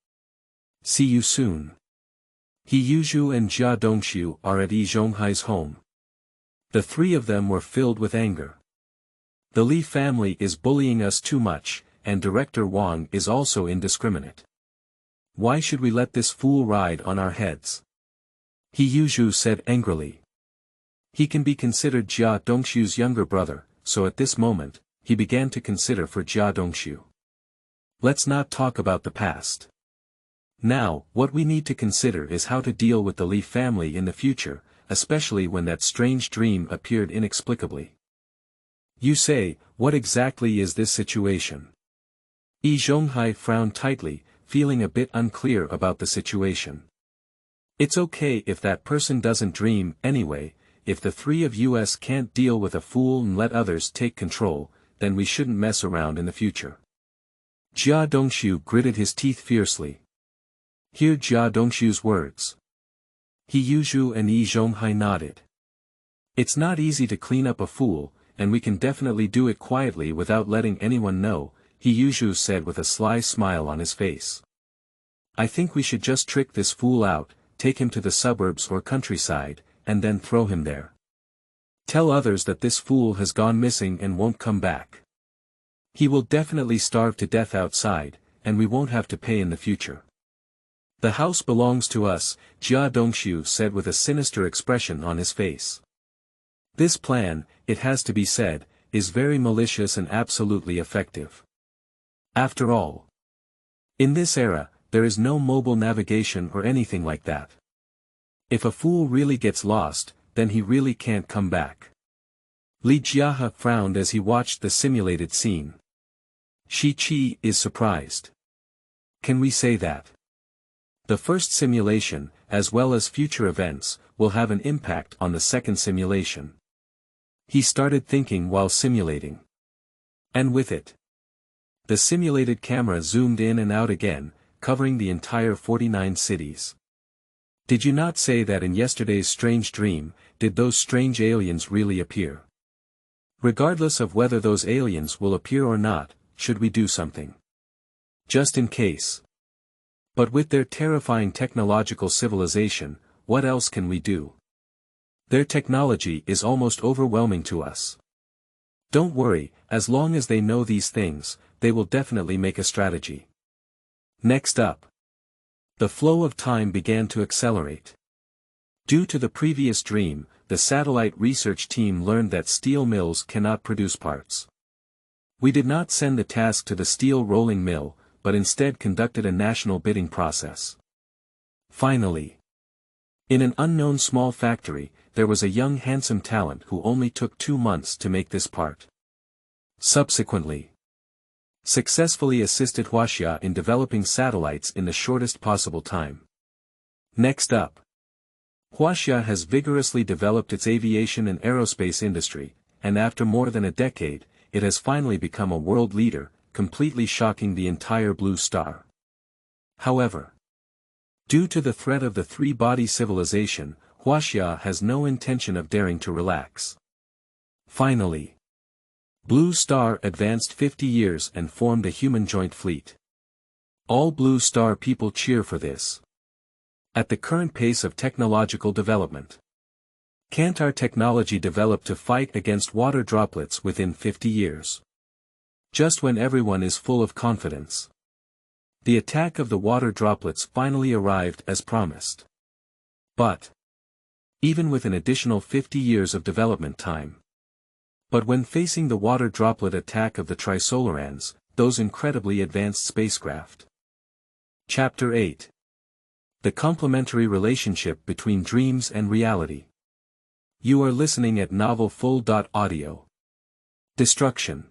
See you soon. He Yuzhu and Jia Dongxiu are at Zhonghai's home. The 3 of them were filled with anger. The Li family is bullying us too much, and Director Wang is also indiscriminate. Why should we let this fool ride on our heads? He Yuzhu said angrily. He can be considered Jia Dongxiu's younger brother, so at this moment, he began to consider for Jia Dongxiu. Let's not talk about the past. Now, what we need to consider is how to deal with the Li family in the future, especially when that strange dream appeared inexplicably. You say, what exactly is this situation? Zhonghai frowned tightly, feeling a bit unclear about the situation. It's okay if that person doesn't dream, anyway. If the 3 of us can't deal with a fool and let others take control, then we shouldn't mess around in the future. Jia Dongxiu gritted his teeth fiercely. Hear Jia Dongxiu's words. He Yuzhu and Zhonghai nodded. It's not easy to clean up a fool, and we can definitely do it quietly without letting anyone know, He Yuzhu said with a sly smile on his face. I think we should just trick this fool out, take him to the suburbs or countryside, and then throw him there. Tell others that this fool has gone missing and won't come back. He will definitely starve to death outside, and we won't have to pay in the future. The house belongs to us, Jia Dongxiu said with a sinister expression on his face. This plan, it has to be said, is very malicious and absolutely effective. After all, in this era, there is no mobile navigation or anything like that. If a fool really gets lost, then he really can't come back. Li Jiahe frowned as he watched the simulated scene. Shi Qi is surprised. Can we say that? The first simulation, as well as future events, will have an impact on the second simulation. He started thinking while simulating. And with it, the simulated camera zoomed in and out again, covering the entire 49 cities. Did you not say that in yesterday's strange dream, did those strange aliens really appear? Regardless of whether those aliens will appear or not, should we do something? Just in case. But with their terrifying technological civilization, what else can we do? Their technology is almost overwhelming to us. Don't worry, as long as they know these things, they will definitely make a strategy. Next up. The flow of time began to accelerate. Due to the previous dream, the satellite research team learned that steel mills cannot produce parts. We did not send the task to the steel rolling mill, but instead conducted a national bidding process. Finally, in an unknown small factory, there was a young handsome talent who only took 2 months to make this part. Subsequently, successfully assisted Huaxia in developing satellites in the shortest possible time. Next up, Huaxia has vigorously developed its aviation and aerospace industry, and after more than a decade, it has finally become a world leader, completely shocking the entire Blue Star. However, due to the threat of the three-body civilization, Huaxia has no intention of daring to relax. Finally, Blue Star advanced 50 years and formed a human joint fleet. All Blue Star people cheer for this. At the current pace of technological development, can't our technology develop to fight against water droplets within 50 years? Just when everyone is full of confidence, the attack of the water droplets finally arrived as promised. But even with an additional 50 years of development time, but when facing the water droplet attack of the Trisolarans, those incredibly advanced spacecraft. Chapter 8. The Complementary Relationship Between Dreams and Reality. You are listening at novelfull.audio. Destruction.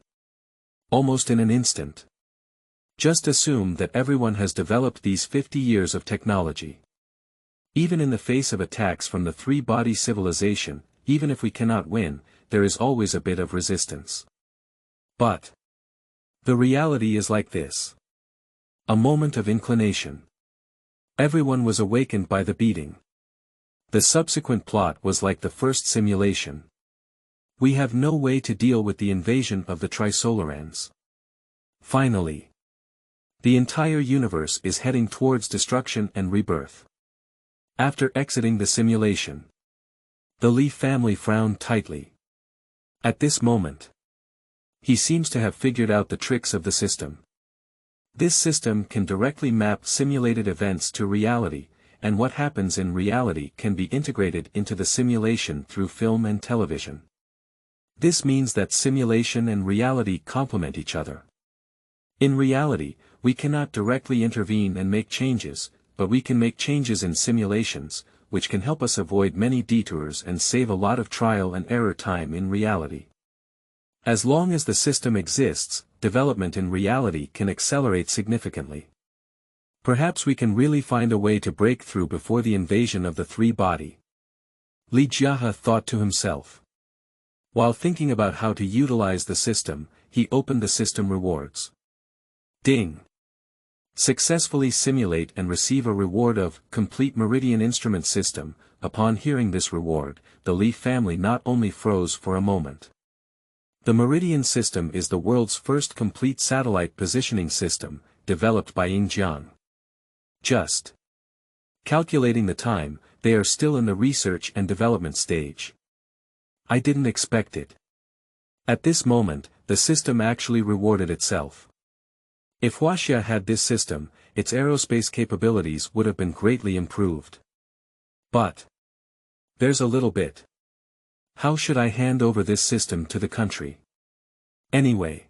Almost in an instant. Just assume that everyone has developed these 50 years of technology. Even in the face of attacks from the three-body civilization, even if we cannot win, there is always a bit of resistance. But the reality is like this. A moment of inclination. Everyone was awakened by the beating. The subsequent plot was like the first simulation. We have no way to deal with the invasion of the Trisolarans. Finally, the entire universe is heading towards destruction and rebirth. After exiting the simulation, the Li family frowned tightly. At this moment, he seems to have figured out the tricks of the system. This system can directly map simulated events to reality, and what happens in reality can be integrated into the simulation through film and television. This means that simulation and reality complement each other. In reality, we cannot directly intervene and make changes, but we can make changes in simulations, which can help us avoid many detours and save a lot of trial and error time in reality. As long as the system exists, development in reality can accelerate significantly. Perhaps we can really find a way to break through before the invasion of the three-body. Li Jiahe thought to himself. While thinking about how to utilize the system, he opened the system rewards. Ding! Successfully simulate and receive a reward of Complete Meridian Instrument System. Upon hearing this reward, the Li family not only froze for a moment. The Meridian system is the world's first complete satellite positioning system, developed by Jiang. Just calculating the time, they are still in the research and development stage. I didn't expect it. At this moment, the system actually rewarded itself. If Huaxia had this system, its aerospace capabilities would have been greatly improved. But there's a little bit. How should I hand over this system to the country? Anyway,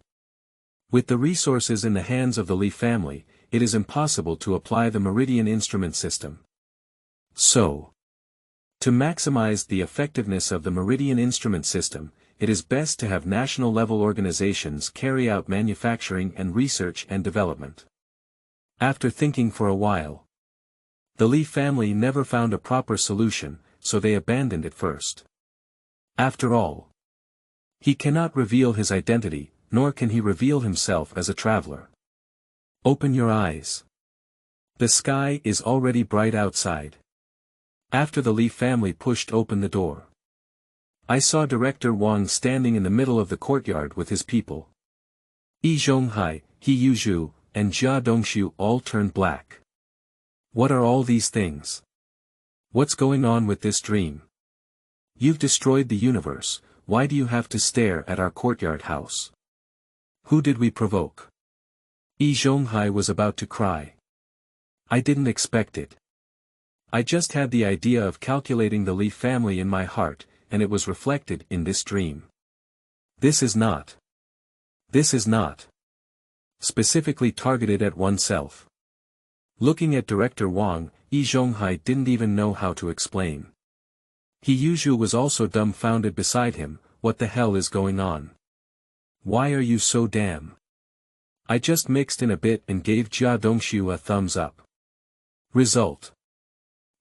with the resources in the hands of the Li family, it is impossible to apply the Meridian Instrument System. So, to maximize the effectiveness of the Meridian Instrument System, it is best to have national-level organizations carry out manufacturing and research and development. After thinking for a while, The Li family never found a proper solution, so they abandoned it first. After all, he cannot reveal his identity, nor can he reveal himself as a traveler. Open your eyes. The sky is already bright outside. After the Li family pushed open the door, I saw Director Wang standing in the middle of the courtyard with his people. Zhonghai, He Yuzhu, and Jia Dongshu all turned black. What are all these things? What's going on with this dream? You've destroyed the universe, why do you have to stare at our courtyard house? Who did we provoke? Zhonghai was about to cry. I didn't expect it. I just had the idea of calculating the Li family in my heart, and it was reflected in this dream. This is not specifically targeted at oneself. Looking at Director Wang, Zhonghai didn't even know how to explain. He Yuzhu was also dumbfounded beside him. What the hell is going on? Why are you so damn? I just mixed in a bit and gave Jia Dongshu a thumbs up. Result.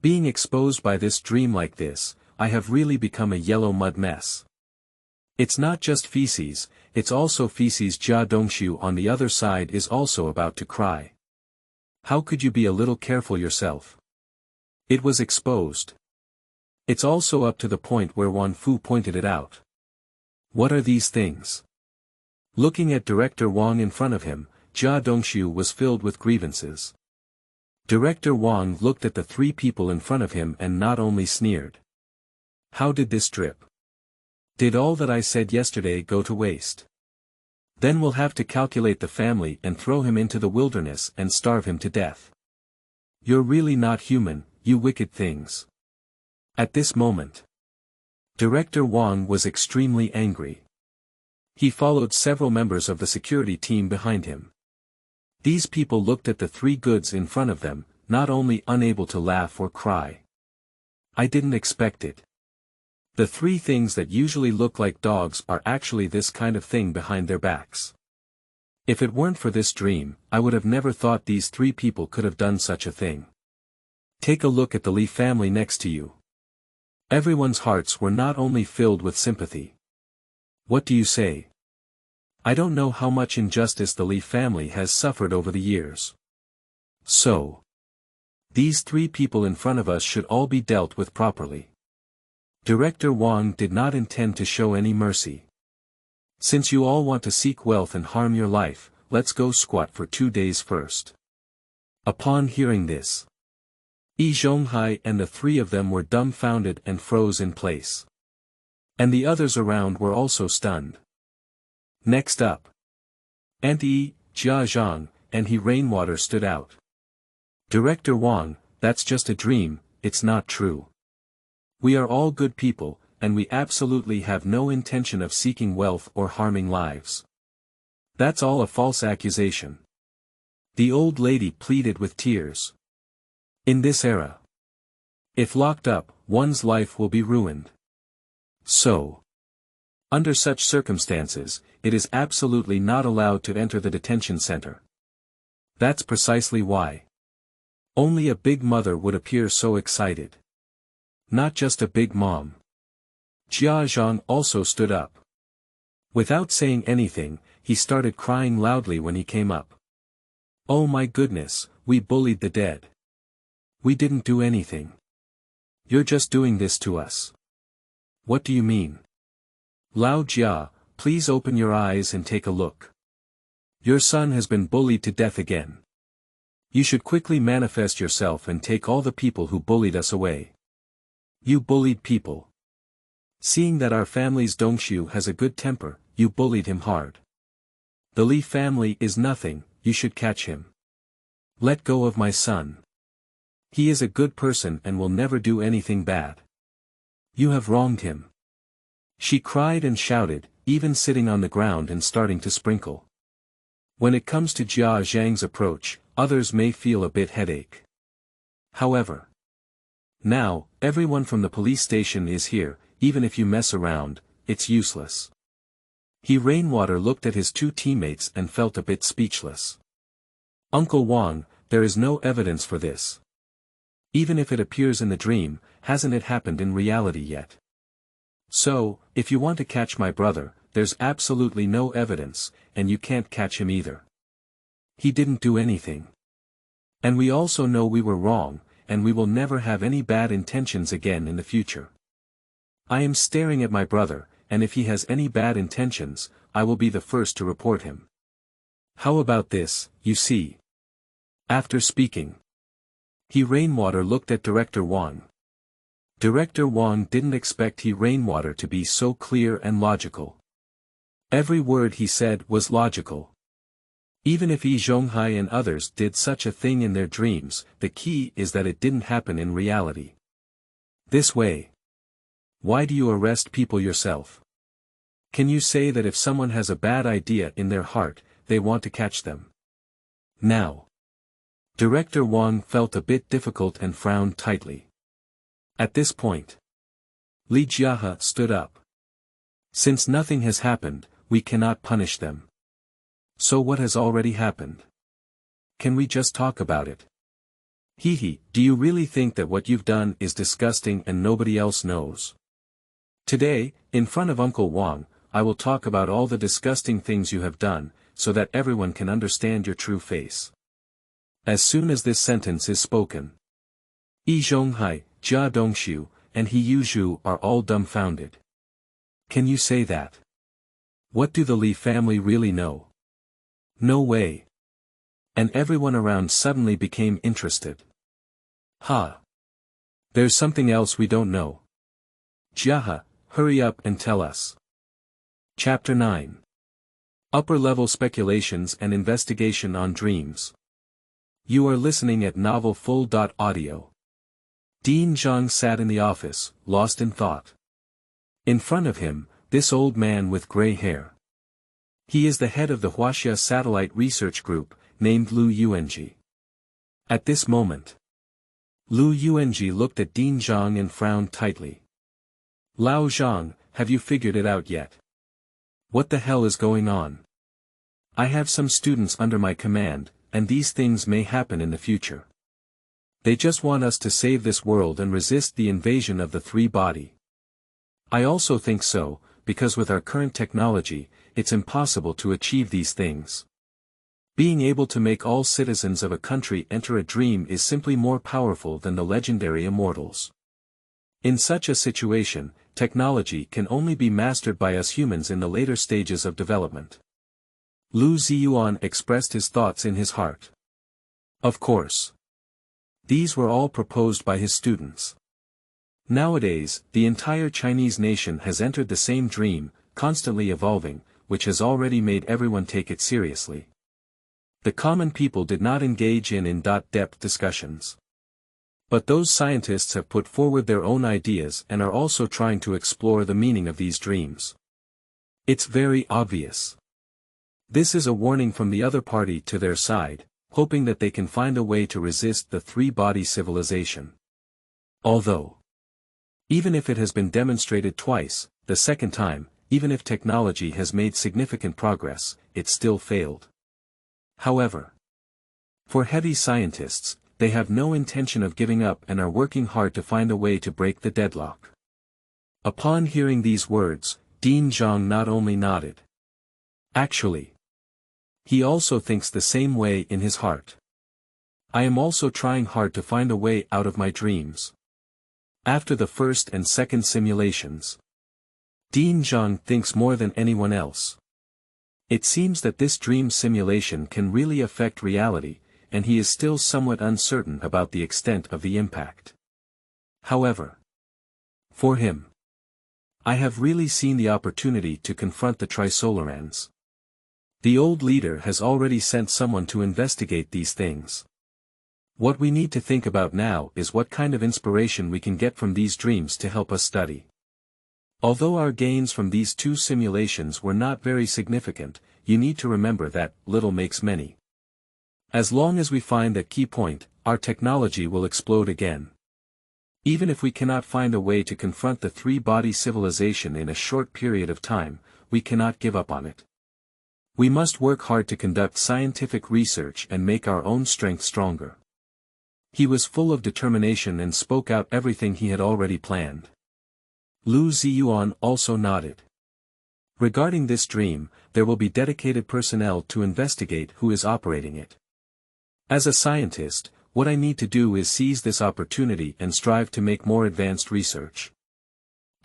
Being exposed by this dream like this, I have really become a yellow mud mess. It's not just feces, it's also feces. Jia Dongshu on the other side is also about to cry. How could you be a little careful yourself? It was exposed. It's also up to the point where Wan Fu pointed it out. What are these things? Looking at Director Wang in front of him, Jia Dongshu was filled with grievances. Director Wang looked at the three people in front of him and not only sneered. How did this drip? Did all that I said yesterday go to waste? Then we'll have to calculate the family and throw him into the wilderness and starve him to death. You're really not human, you wicked things. At this moment, Director Wang was extremely angry. He followed several members of the security team behind him. These people looked at the three goods in front of them, not only unable to laugh or cry. I didn't expect it. The three things that usually look like dogs are actually this kind of thing behind their backs. If it weren't for this dream, I would have never thought these three people could have done such a thing. Take a look at the Li family next to you. Everyone's hearts were not only filled with sympathy. What do you say? I don't know how much injustice the Li family has suffered over the years. So, these three people in front of us should all be dealt with properly. Director Wang did not intend to show any mercy. Since you all want to seek wealth and harm your life, let's go squat for 2 days first. Upon hearing this, Zhonghai and the three of them were dumbfounded and froze in place. And the others around were also stunned. Next up, Jia Zhang, and He Rainwater stood out. Director Wang, that's just a dream, it's not true. We are all good people, and we absolutely have no intention of seeking wealth or harming lives. That's all a false accusation. The old lady pleaded with tears. In this era, if locked up, one's life will be ruined. So, under such circumstances, it is absolutely not allowed to enter the detention center. That's precisely why. Only a big mother would appear so excited. Not just a big mom. Jia Zhang also stood up. Without saying anything, he started crying loudly when he came up. Oh my goodness, we bullied the dead. We didn't do anything. You're just doing this to us. What do you mean? Lao Jia, please open your eyes and take a look. Your son has been bullied to death again. You should quickly manifest yourself and take all the people who bullied us away. You bullied people. Seeing that our family's Dongshu has a good temper, you bullied him hard. The Li family is nothing, you should catch him. Let go of my son. He is a good person and will never do anything bad. You have wronged him. She cried and shouted, even sitting on the ground and starting to sprinkle. When it comes to Jia Zhang's approach, others may feel a bit headache. However, now, everyone from the police station is here, even if you mess around, it's useless. He Rainwater looked at his two teammates and felt a bit speechless. Uncle Wang, there is no evidence for this. Even if it appears in the dream, hasn't it happened in reality yet? So, if you want to catch my brother, there's absolutely no evidence, and you can't catch him either. He didn't do anything. And we also know we were wrong, and we will never have any bad intentions again in the future. I am staring at my brother, and if he has any bad intentions, I will be the first to report him. How about this, you see? After speaking, Rainwater looked at Director Wang. Director Wang didn't expect Rainwater to be so clear and logical. Every word he said was logical. Even if Zhonghai and others did such a thing in their dreams, the key is that it didn't happen in reality. This way. Why do you arrest people yourself? Can you say that if someone has a bad idea in their heart, they want to catch them? Now. Director Wang felt a bit difficult and frowned tightly. At this point, Li Jiahe stood up. Since nothing has happened, we cannot punish them. So what has already happened? Can we just talk about it? He, do you really think that what you've done is disgusting and nobody else knows? Today, in front of Uncle Wang, I will talk about all the disgusting things you have done, so that everyone can understand your true face. As soon as this sentence is spoken, Zhonghai, Jia Dongshu, and He Yuzhu are all dumbfounded. Can you say that? What do the Li family really know? No way. And everyone around suddenly became interested. There's something else we don't know. Jiahe, hurry up and tell us. Chapter 9. Upper-level speculations and investigation on dreams. You are listening at Novel Full.audio. Dean Zhang sat in the office, lost in thought. In front of him, this old man with gray hair. He is the head of the Huaxia Satellite Research Group, named Lu Yuanji. At this moment, Lu Yuanji looked at Dean Zhang and frowned tightly. Lao Zhang, have you figured it out yet? What the hell is going on? I have some students under my command, and these things may happen in the future. They just want us to save this world and resist the invasion of the three-body. I also think so, because with our current technology, it's impossible to achieve these things. Being able to make all citizens of a country enter a dream is simply more powerful than the legendary immortals. In such a situation, technology can only be mastered by us humans in the later stages of development. Lu Ziyuan expressed his thoughts in his heart. Of course. These were all proposed by his students. Nowadays, the entire Chinese nation has entered the same dream, constantly evolving, which has already made everyone take it seriously. The common people did not engage in depth discussions. But those scientists have put forward their own ideas and are also trying to explore the meaning of these dreams. It's very obvious. This is a warning from the other party to their side, hoping that they can find a way to resist the three-body civilization. Although, even if it has been demonstrated twice, the second time, even if technology has made significant progress, it still failed. However, for heavy scientists, they have no intention of giving up and are working hard to find a way to break the deadlock. Upon hearing these words, Dean Zhang not only nodded. Actually, he also thinks the same way in his heart. I am also trying hard to find a way out of my dreams. After the first and second simulations, Dean Zhang thinks more than anyone else. It seems that this dream simulation can really affect reality, and he is still somewhat uncertain about the extent of the impact. However, for him, I have really seen the opportunity to confront the Trisolarans. The old leader has already sent someone to investigate these things. What we need to think about now is what kind of inspiration we can get from these dreams to help us study. Although our gains from these two simulations were not very significant, you need to remember that little makes many. As long as we find that key point, our technology will explode again. Even if we cannot find a way to confront the three-body civilization in a short period of time, we cannot give up on it. We must work hard to conduct scientific research and make our own strength stronger. He was full of determination and spoke out everything he had already planned. Li Jiahe also nodded. Regarding this dream, there will be dedicated personnel to investigate who is operating it. As a scientist, what I need to do is seize this opportunity and strive to make more advanced research.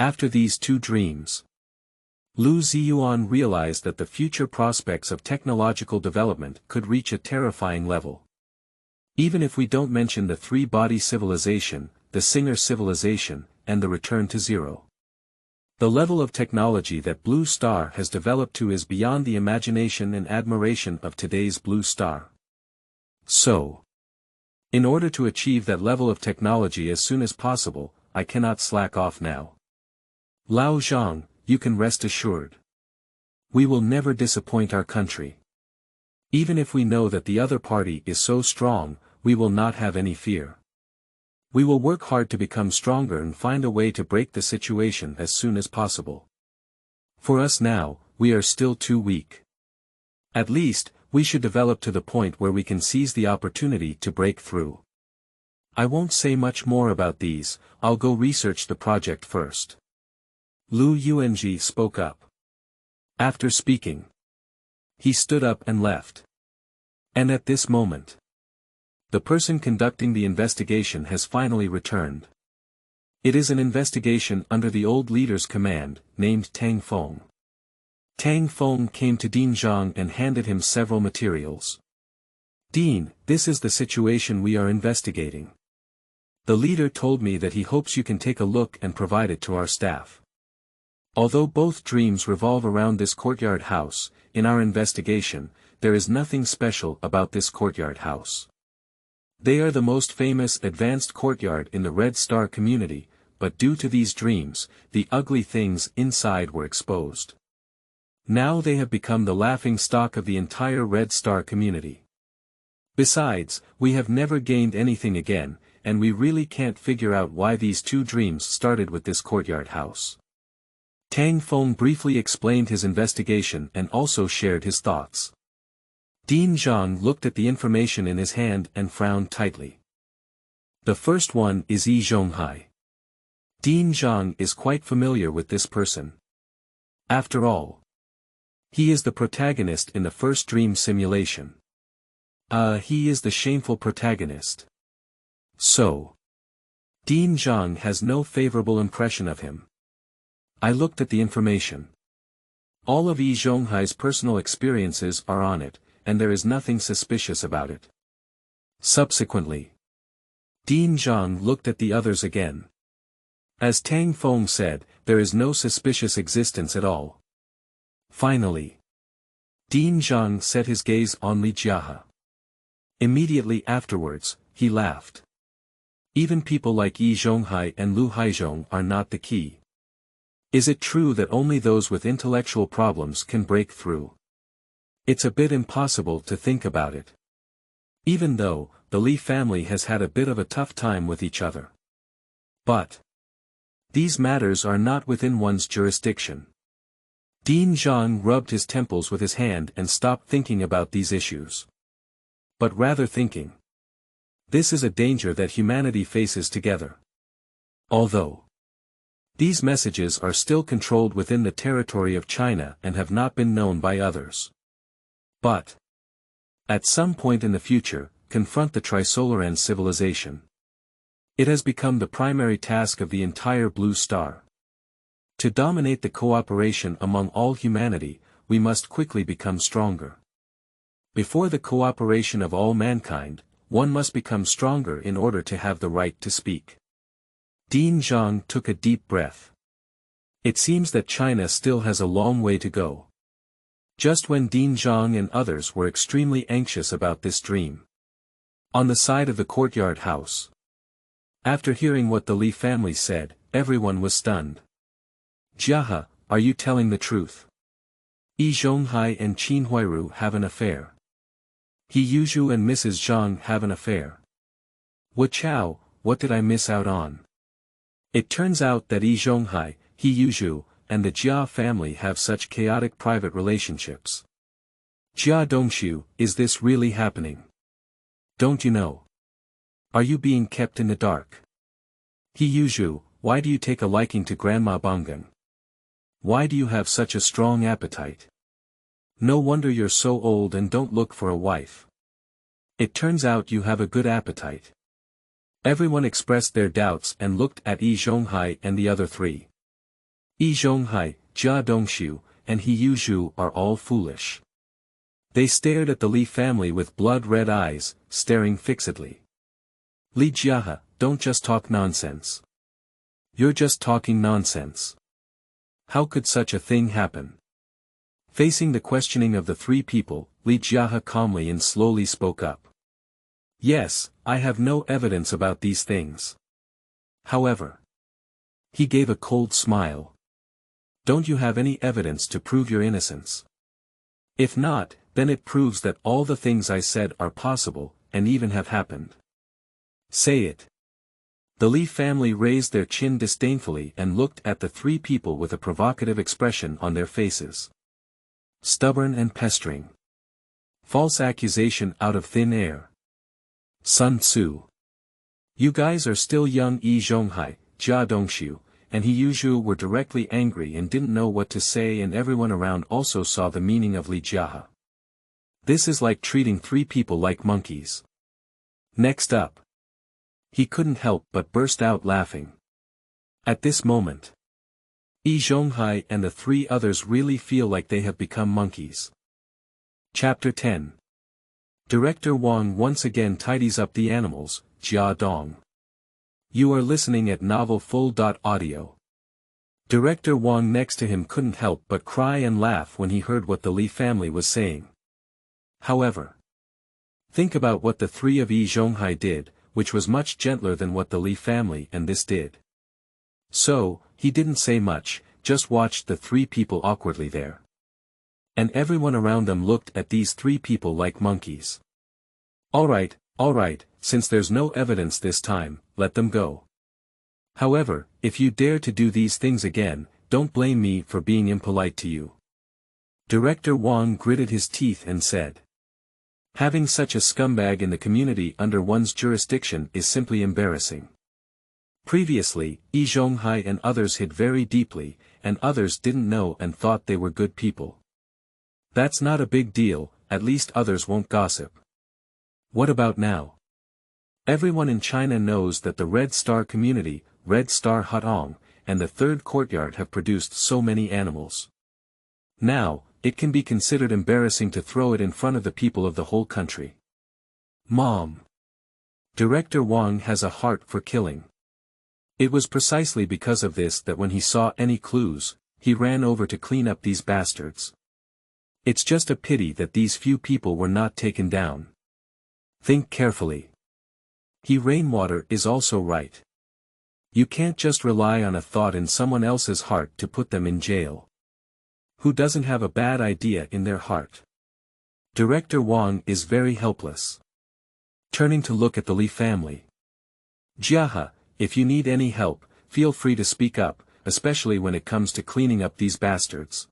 After these two dreams, Li Jiahe realized that the future prospects of technological development could reach a terrifying level. Even if we don't mention the three-body civilization, the Singer civilization, and the return to zero. The level of technology that Blue Star has developed to is beyond the imagination and admiration of today's Blue Star. So, in order to achieve that level of technology as soon as possible, I cannot slack off now. Lao Zhang, you can rest assured. We will never disappoint our country. Even if we know that the other party is so strong, we will not have any fear. We will work hard to become stronger and find a way to break the situation as soon as possible. For us now, we are still too weak. At least, we should develop to the point where we can seize the opportunity to break through. I won't say much more about these, I'll go research the project first. Lu Yuanji spoke up. After speaking, he stood up and left. And at this moment, the person conducting the investigation has finally returned. It is an investigation under the old leader's command, named Tang Feng. Tang Feng came to Dean Zhang and handed him several materials. Dean, this is the situation we are investigating. The leader told me that he hopes you can take a look and provide it to our staff. Although both dreams revolve around this courtyard house, in our investigation, there is nothing special about this courtyard house. They are the most famous advanced courtyard in the Red Star community, but due to these dreams, the ugly things inside were exposed. Now they have become the laughing stock of the entire Red Star community. Besides, we have never gained anything again, and we really can't figure out why these two dreams started with this courtyard house. Tang Feng briefly explained his investigation and also shared his thoughts. Dean Zhang looked at the information in his hand and frowned tightly. The first one is Zhonghai. Dean Zhang is quite familiar with this person. After all, he is the protagonist in the first dream simulation. He is the shameful protagonist. So, Dean Zhang has no favorable impression of him. I looked at the information. All of Zhonghai's personal experiences are on it, and there is nothing suspicious about it. Subsequently, Dean Zhang looked at the others again. As Tang Feng said, there is no suspicious existence at all. Finally, Dean Zhang set his gaze on Li Jiahe. Immediately afterwards, he laughed. Even people like Zhonghai and Lu Haizhong are not the key. Is it true that only those with intellectual problems can break through? It's a bit impossible to think about it. Even though, the Li family has had a bit of a tough time with each other. But these matters are not within one's jurisdiction. Dean Zhang rubbed his temples with his hand and stopped thinking about these issues. But rather thinking. This is a danger that humanity faces together. Although these messages are still controlled within the territory of China and have not been known by others. But at some point in the future, confront the Trisolaran civilization. It has become the primary task of the entire Blue Star. To dominate the cooperation among all humanity, we must quickly become stronger. Before the cooperation of all mankind, one must become stronger in order to have the right to speak. Dean Zhang took a deep breath. It seems that China still has a long way to go. Just when Dean Zhang and others were extremely anxious about this dream. On the side of the courtyard house. After hearing what the Li family said, everyone was stunned. Jiahe, are you telling the truth? Zhonghai and Qin Huiru have an affair. He Yuzhu and Mrs. Zhang have an affair. Wu Chao, what did I miss out on? It turns out that Zhonghai, He Yuzhu, and the Jia family have such chaotic private relationships. Jia Dongshu, is this really happening? Don't you know? Are you being kept in the dark? He Yuzhu, why do you take a liking to Grandma Bongan? Why do you have such a strong appetite? No wonder you're so old and don't look for a wife. It turns out you have a good appetite. Everyone expressed their doubts and looked at Zhonghai and the other three. Zhonghai, Jia Dongxiu, and He Yuzhu are all foolish. They stared at the Li family with blood-red eyes, staring fixedly. Li Jiahe, don't just talk nonsense. You're just talking nonsense. How could such a thing happen? Facing the questioning of the three people, Li Jiahe calmly and slowly spoke up. Yes, I have no evidence about these things. However, he gave a cold smile. Don't you have any evidence to prove your innocence? If not, then it proves that all the things I said are possible, and even have happened. Say it. The Li family raised their chin disdainfully and looked at the three people with a provocative expression on their faces. Stubborn and pestering. False accusation out of thin air. Sun Tzu. You guys are still young. Zhonghai, Jia Dongxiu, and He Yuzhu were directly angry and didn't know what to say, and everyone around also saw the meaning of Li Jiahe. This is like treating three people like monkeys. Next up. He couldn't help but burst out laughing. At this moment, Zhonghai and the three others really feel like they have become monkeys. Chapter 10. Director Wang once again tidies up the animals. Jia Dong. You are listening at novel.full.audio. Director Wang next to him couldn't help but cry and laugh when he heard what the Li family was saying. However, think about what the three of Zhonghai did, which was much gentler than what the Li family and this did. So, he didn't say much, just watched the three people awkwardly there. And everyone around them looked at these three people like monkeys. Alright, since there's no evidence this time, let them go. However, if you dare to do these things again, don't blame me for being impolite to you. Director Wang gritted his teeth and said. Having such a scumbag in the community under one's jurisdiction is simply embarrassing. Previously, Zhonghai and others hid very deeply, and others didn't know and thought they were good people. That's not a big deal, at least others won't gossip. What about now? Everyone in China knows that the Red Star community, Red Star Hutong, and the Third Courtyard have produced so many animals. Now, it can be considered embarrassing to throw it in front of the people of the whole country. Mom. Director Wang has a heart for killing. It was precisely because of this that when he saw any clues, he ran over to clean up these bastards. It's just a pity that these few people were not taken down. Think carefully. Rainwater is also right. You can't just rely on a thought in someone else's heart to put them in jail. Who doesn't have a bad idea in their heart? Director Wang is very helpless. Turning to look at the Li family. Jiahe, if you need any help, feel free to speak up, especially when it comes to cleaning up these bastards.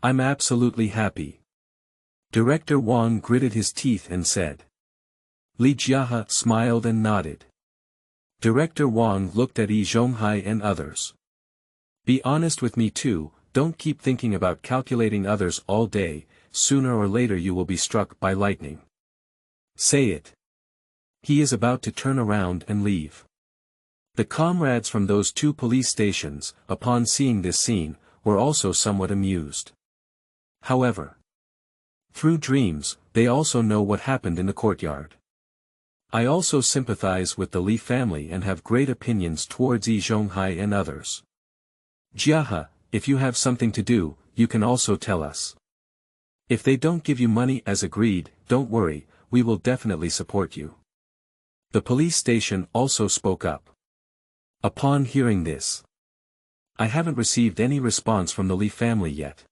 I'm absolutely happy. Director Wang gritted his teeth and said. Li Jiahe smiled and nodded. Director Wang looked at Zhonghai and others. Be honest with me too. Don't keep thinking about calculating others all day, sooner or later you will be struck by lightning. Say it. He is about to turn around and leave. The comrades from those two police stations, upon seeing this scene, were also somewhat amused. However, through dreams, they also know what happened in the courtyard. I also sympathize with the Li family and have great opinions towards Zhonghai and others. Jiahe, if you have something to do, you can also tell us. If they don't give you money as agreed, don't worry, we will definitely support you. The police station also spoke up. Upon hearing this, I haven't received any response from the Li family yet.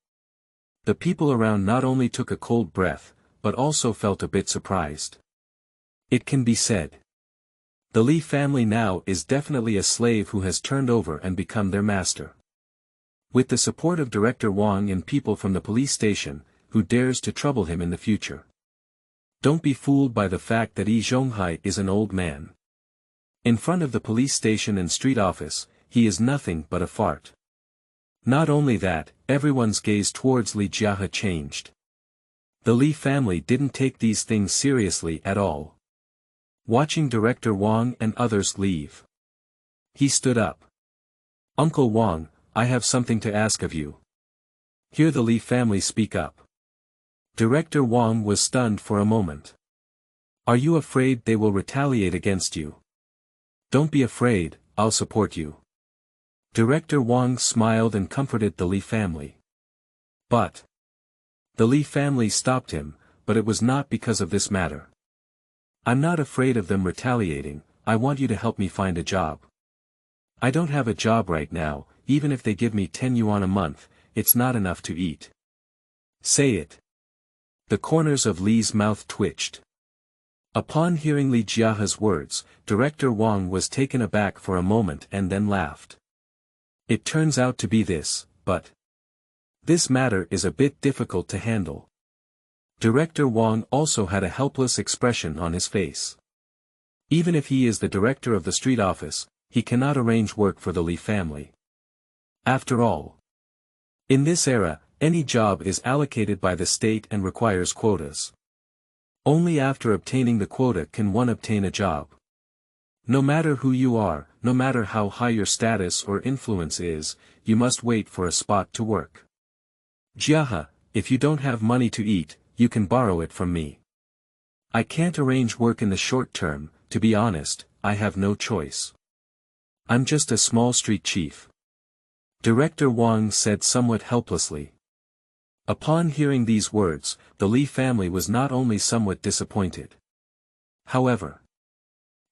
The people around not only took a cold breath, but also felt a bit surprised. It can be said. The Li family now is definitely a slave who has turned over and become their master. With the support of Director Wang and people from the police station, who dares to trouble him in the future? Don't be fooled by the fact that Zhonghai is an old man. In front of the police station and street office, he is nothing but a fart. Not only that, everyone's gaze towards Li Jiahe changed. The Li family didn't take these things seriously at all. Watching director Wang and others leave, he stood up. Uncle Wang, I have something to ask of you. Hear the Li family speak up. Director Wang was stunned for a moment. Are you afraid they will retaliate against you? Don't be afraid, I'll support you. Director Wang smiled and comforted the Li family. But the Li family stopped him, but it was not because of this matter. I'm not afraid of them retaliating, I want you to help me find a job. I don't have a job right now, even if they give me 10 yuan a month, it's not enough to eat. Say it. The corners of Li's mouth twitched. Upon hearing Li Jiahe's words, Director Wang was taken aback for a moment and then laughed. It turns out to be this, but this matter is a bit difficult to handle. Director Wang also had a helpless expression on his face. Even if he is the director of the street office, he cannot arrange work for the Li family. After all, in this era, any job is allocated by the state and requires quotas. Only after obtaining the quota can one obtain a job. No matter who you are, no matter how high your status or influence is, you must wait for a spot to work. Jiahe, if you don't have money to eat, you can borrow it from me. I can't arrange work in the short term, to be honest, I have no choice. I'm just a small street chief. Director Wang said somewhat helplessly. Upon hearing these words, the Li family was not only somewhat disappointed. However,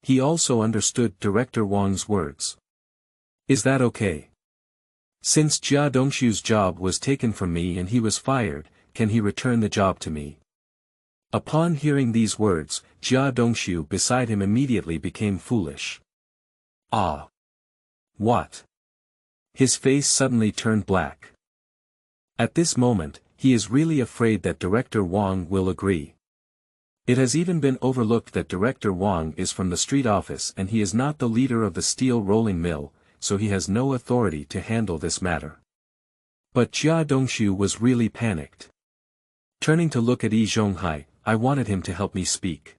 he also understood Director Wang's words. Is that okay? Since Jia Dongshu's job was taken from me and he was fired, can he return the job to me? Upon hearing these words, Jia Dongshu beside him immediately became foolish. Ah! What? His face suddenly turned black. At this moment, he is really afraid that Director Wang will agree. It has even been overlooked that Director Wang is from the street office and he is not the leader of the steel rolling mill, so he has no authority to handle this matter. But Jia Dongshu was really panicked. Turning to look at Zhonghai, I wanted him to help me speak.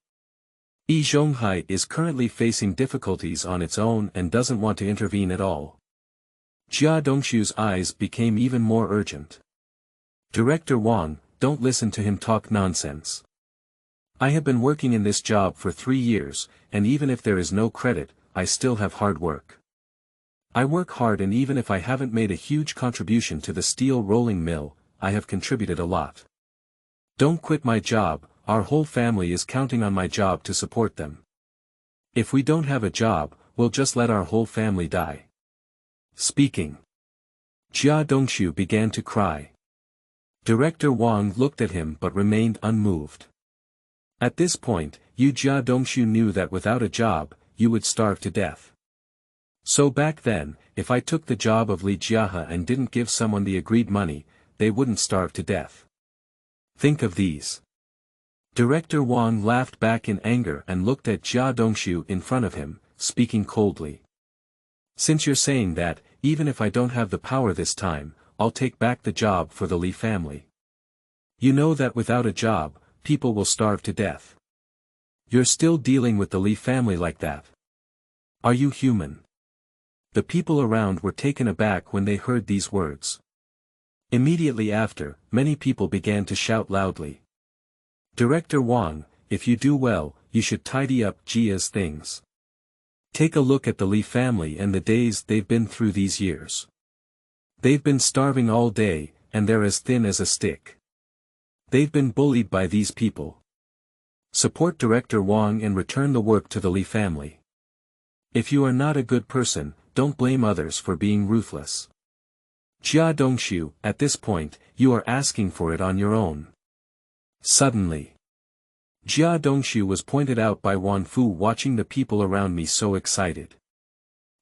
Zhonghai is currently facing difficulties on its own and doesn't want to intervene at all. Jia Dongshu's eyes became even more urgent. Director Wang, don't listen to him talk nonsense. I have been working in this job for 3 years, and even if there is no credit, I still have hard work. I work hard and even if I haven't made a huge contribution to the steel rolling mill, I have contributed a lot. Don't quit my job, our whole family is counting on my job to support them. If we don't have a job, we'll just let our whole family die. Speaking, Jia Dongshu began to cry. Director Wang looked at him but remained unmoved. At this point, Jia Dongshu knew that without a job, you would starve to death. So back then, if I took the job of Li Jiahe and didn't give someone the agreed money, they wouldn't starve to death. Think of these. Director Wang laughed back in anger and looked at Jia Dongshu in front of him, speaking coldly. Since you're saying that, even if I don't have the power this time, I'll take back the job for the Li family. You know that without a job, people will starve to death. You're still dealing with the Li family like that. Are you human? The people around were taken aback when they heard these words. Immediately after, many people began to shout loudly. Director Wang, if you do well, you should tidy up Jia's things. Take a look at the Li family and the days they've been through these years. They've been starving all day, and they're as thin as a stick. They've been bullied by these people. Support Director Wang and return the work to the Li family. If you are not a good person, don't blame others for being ruthless. Jia Dongshu, at this point, you are asking for it on your own. Suddenly, Jia Dongshu was pointed out by Wan Fu watching the people around me so excited.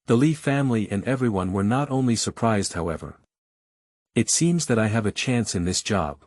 The Li family and everyone were not only surprised however. It seems that I have a chance in this job.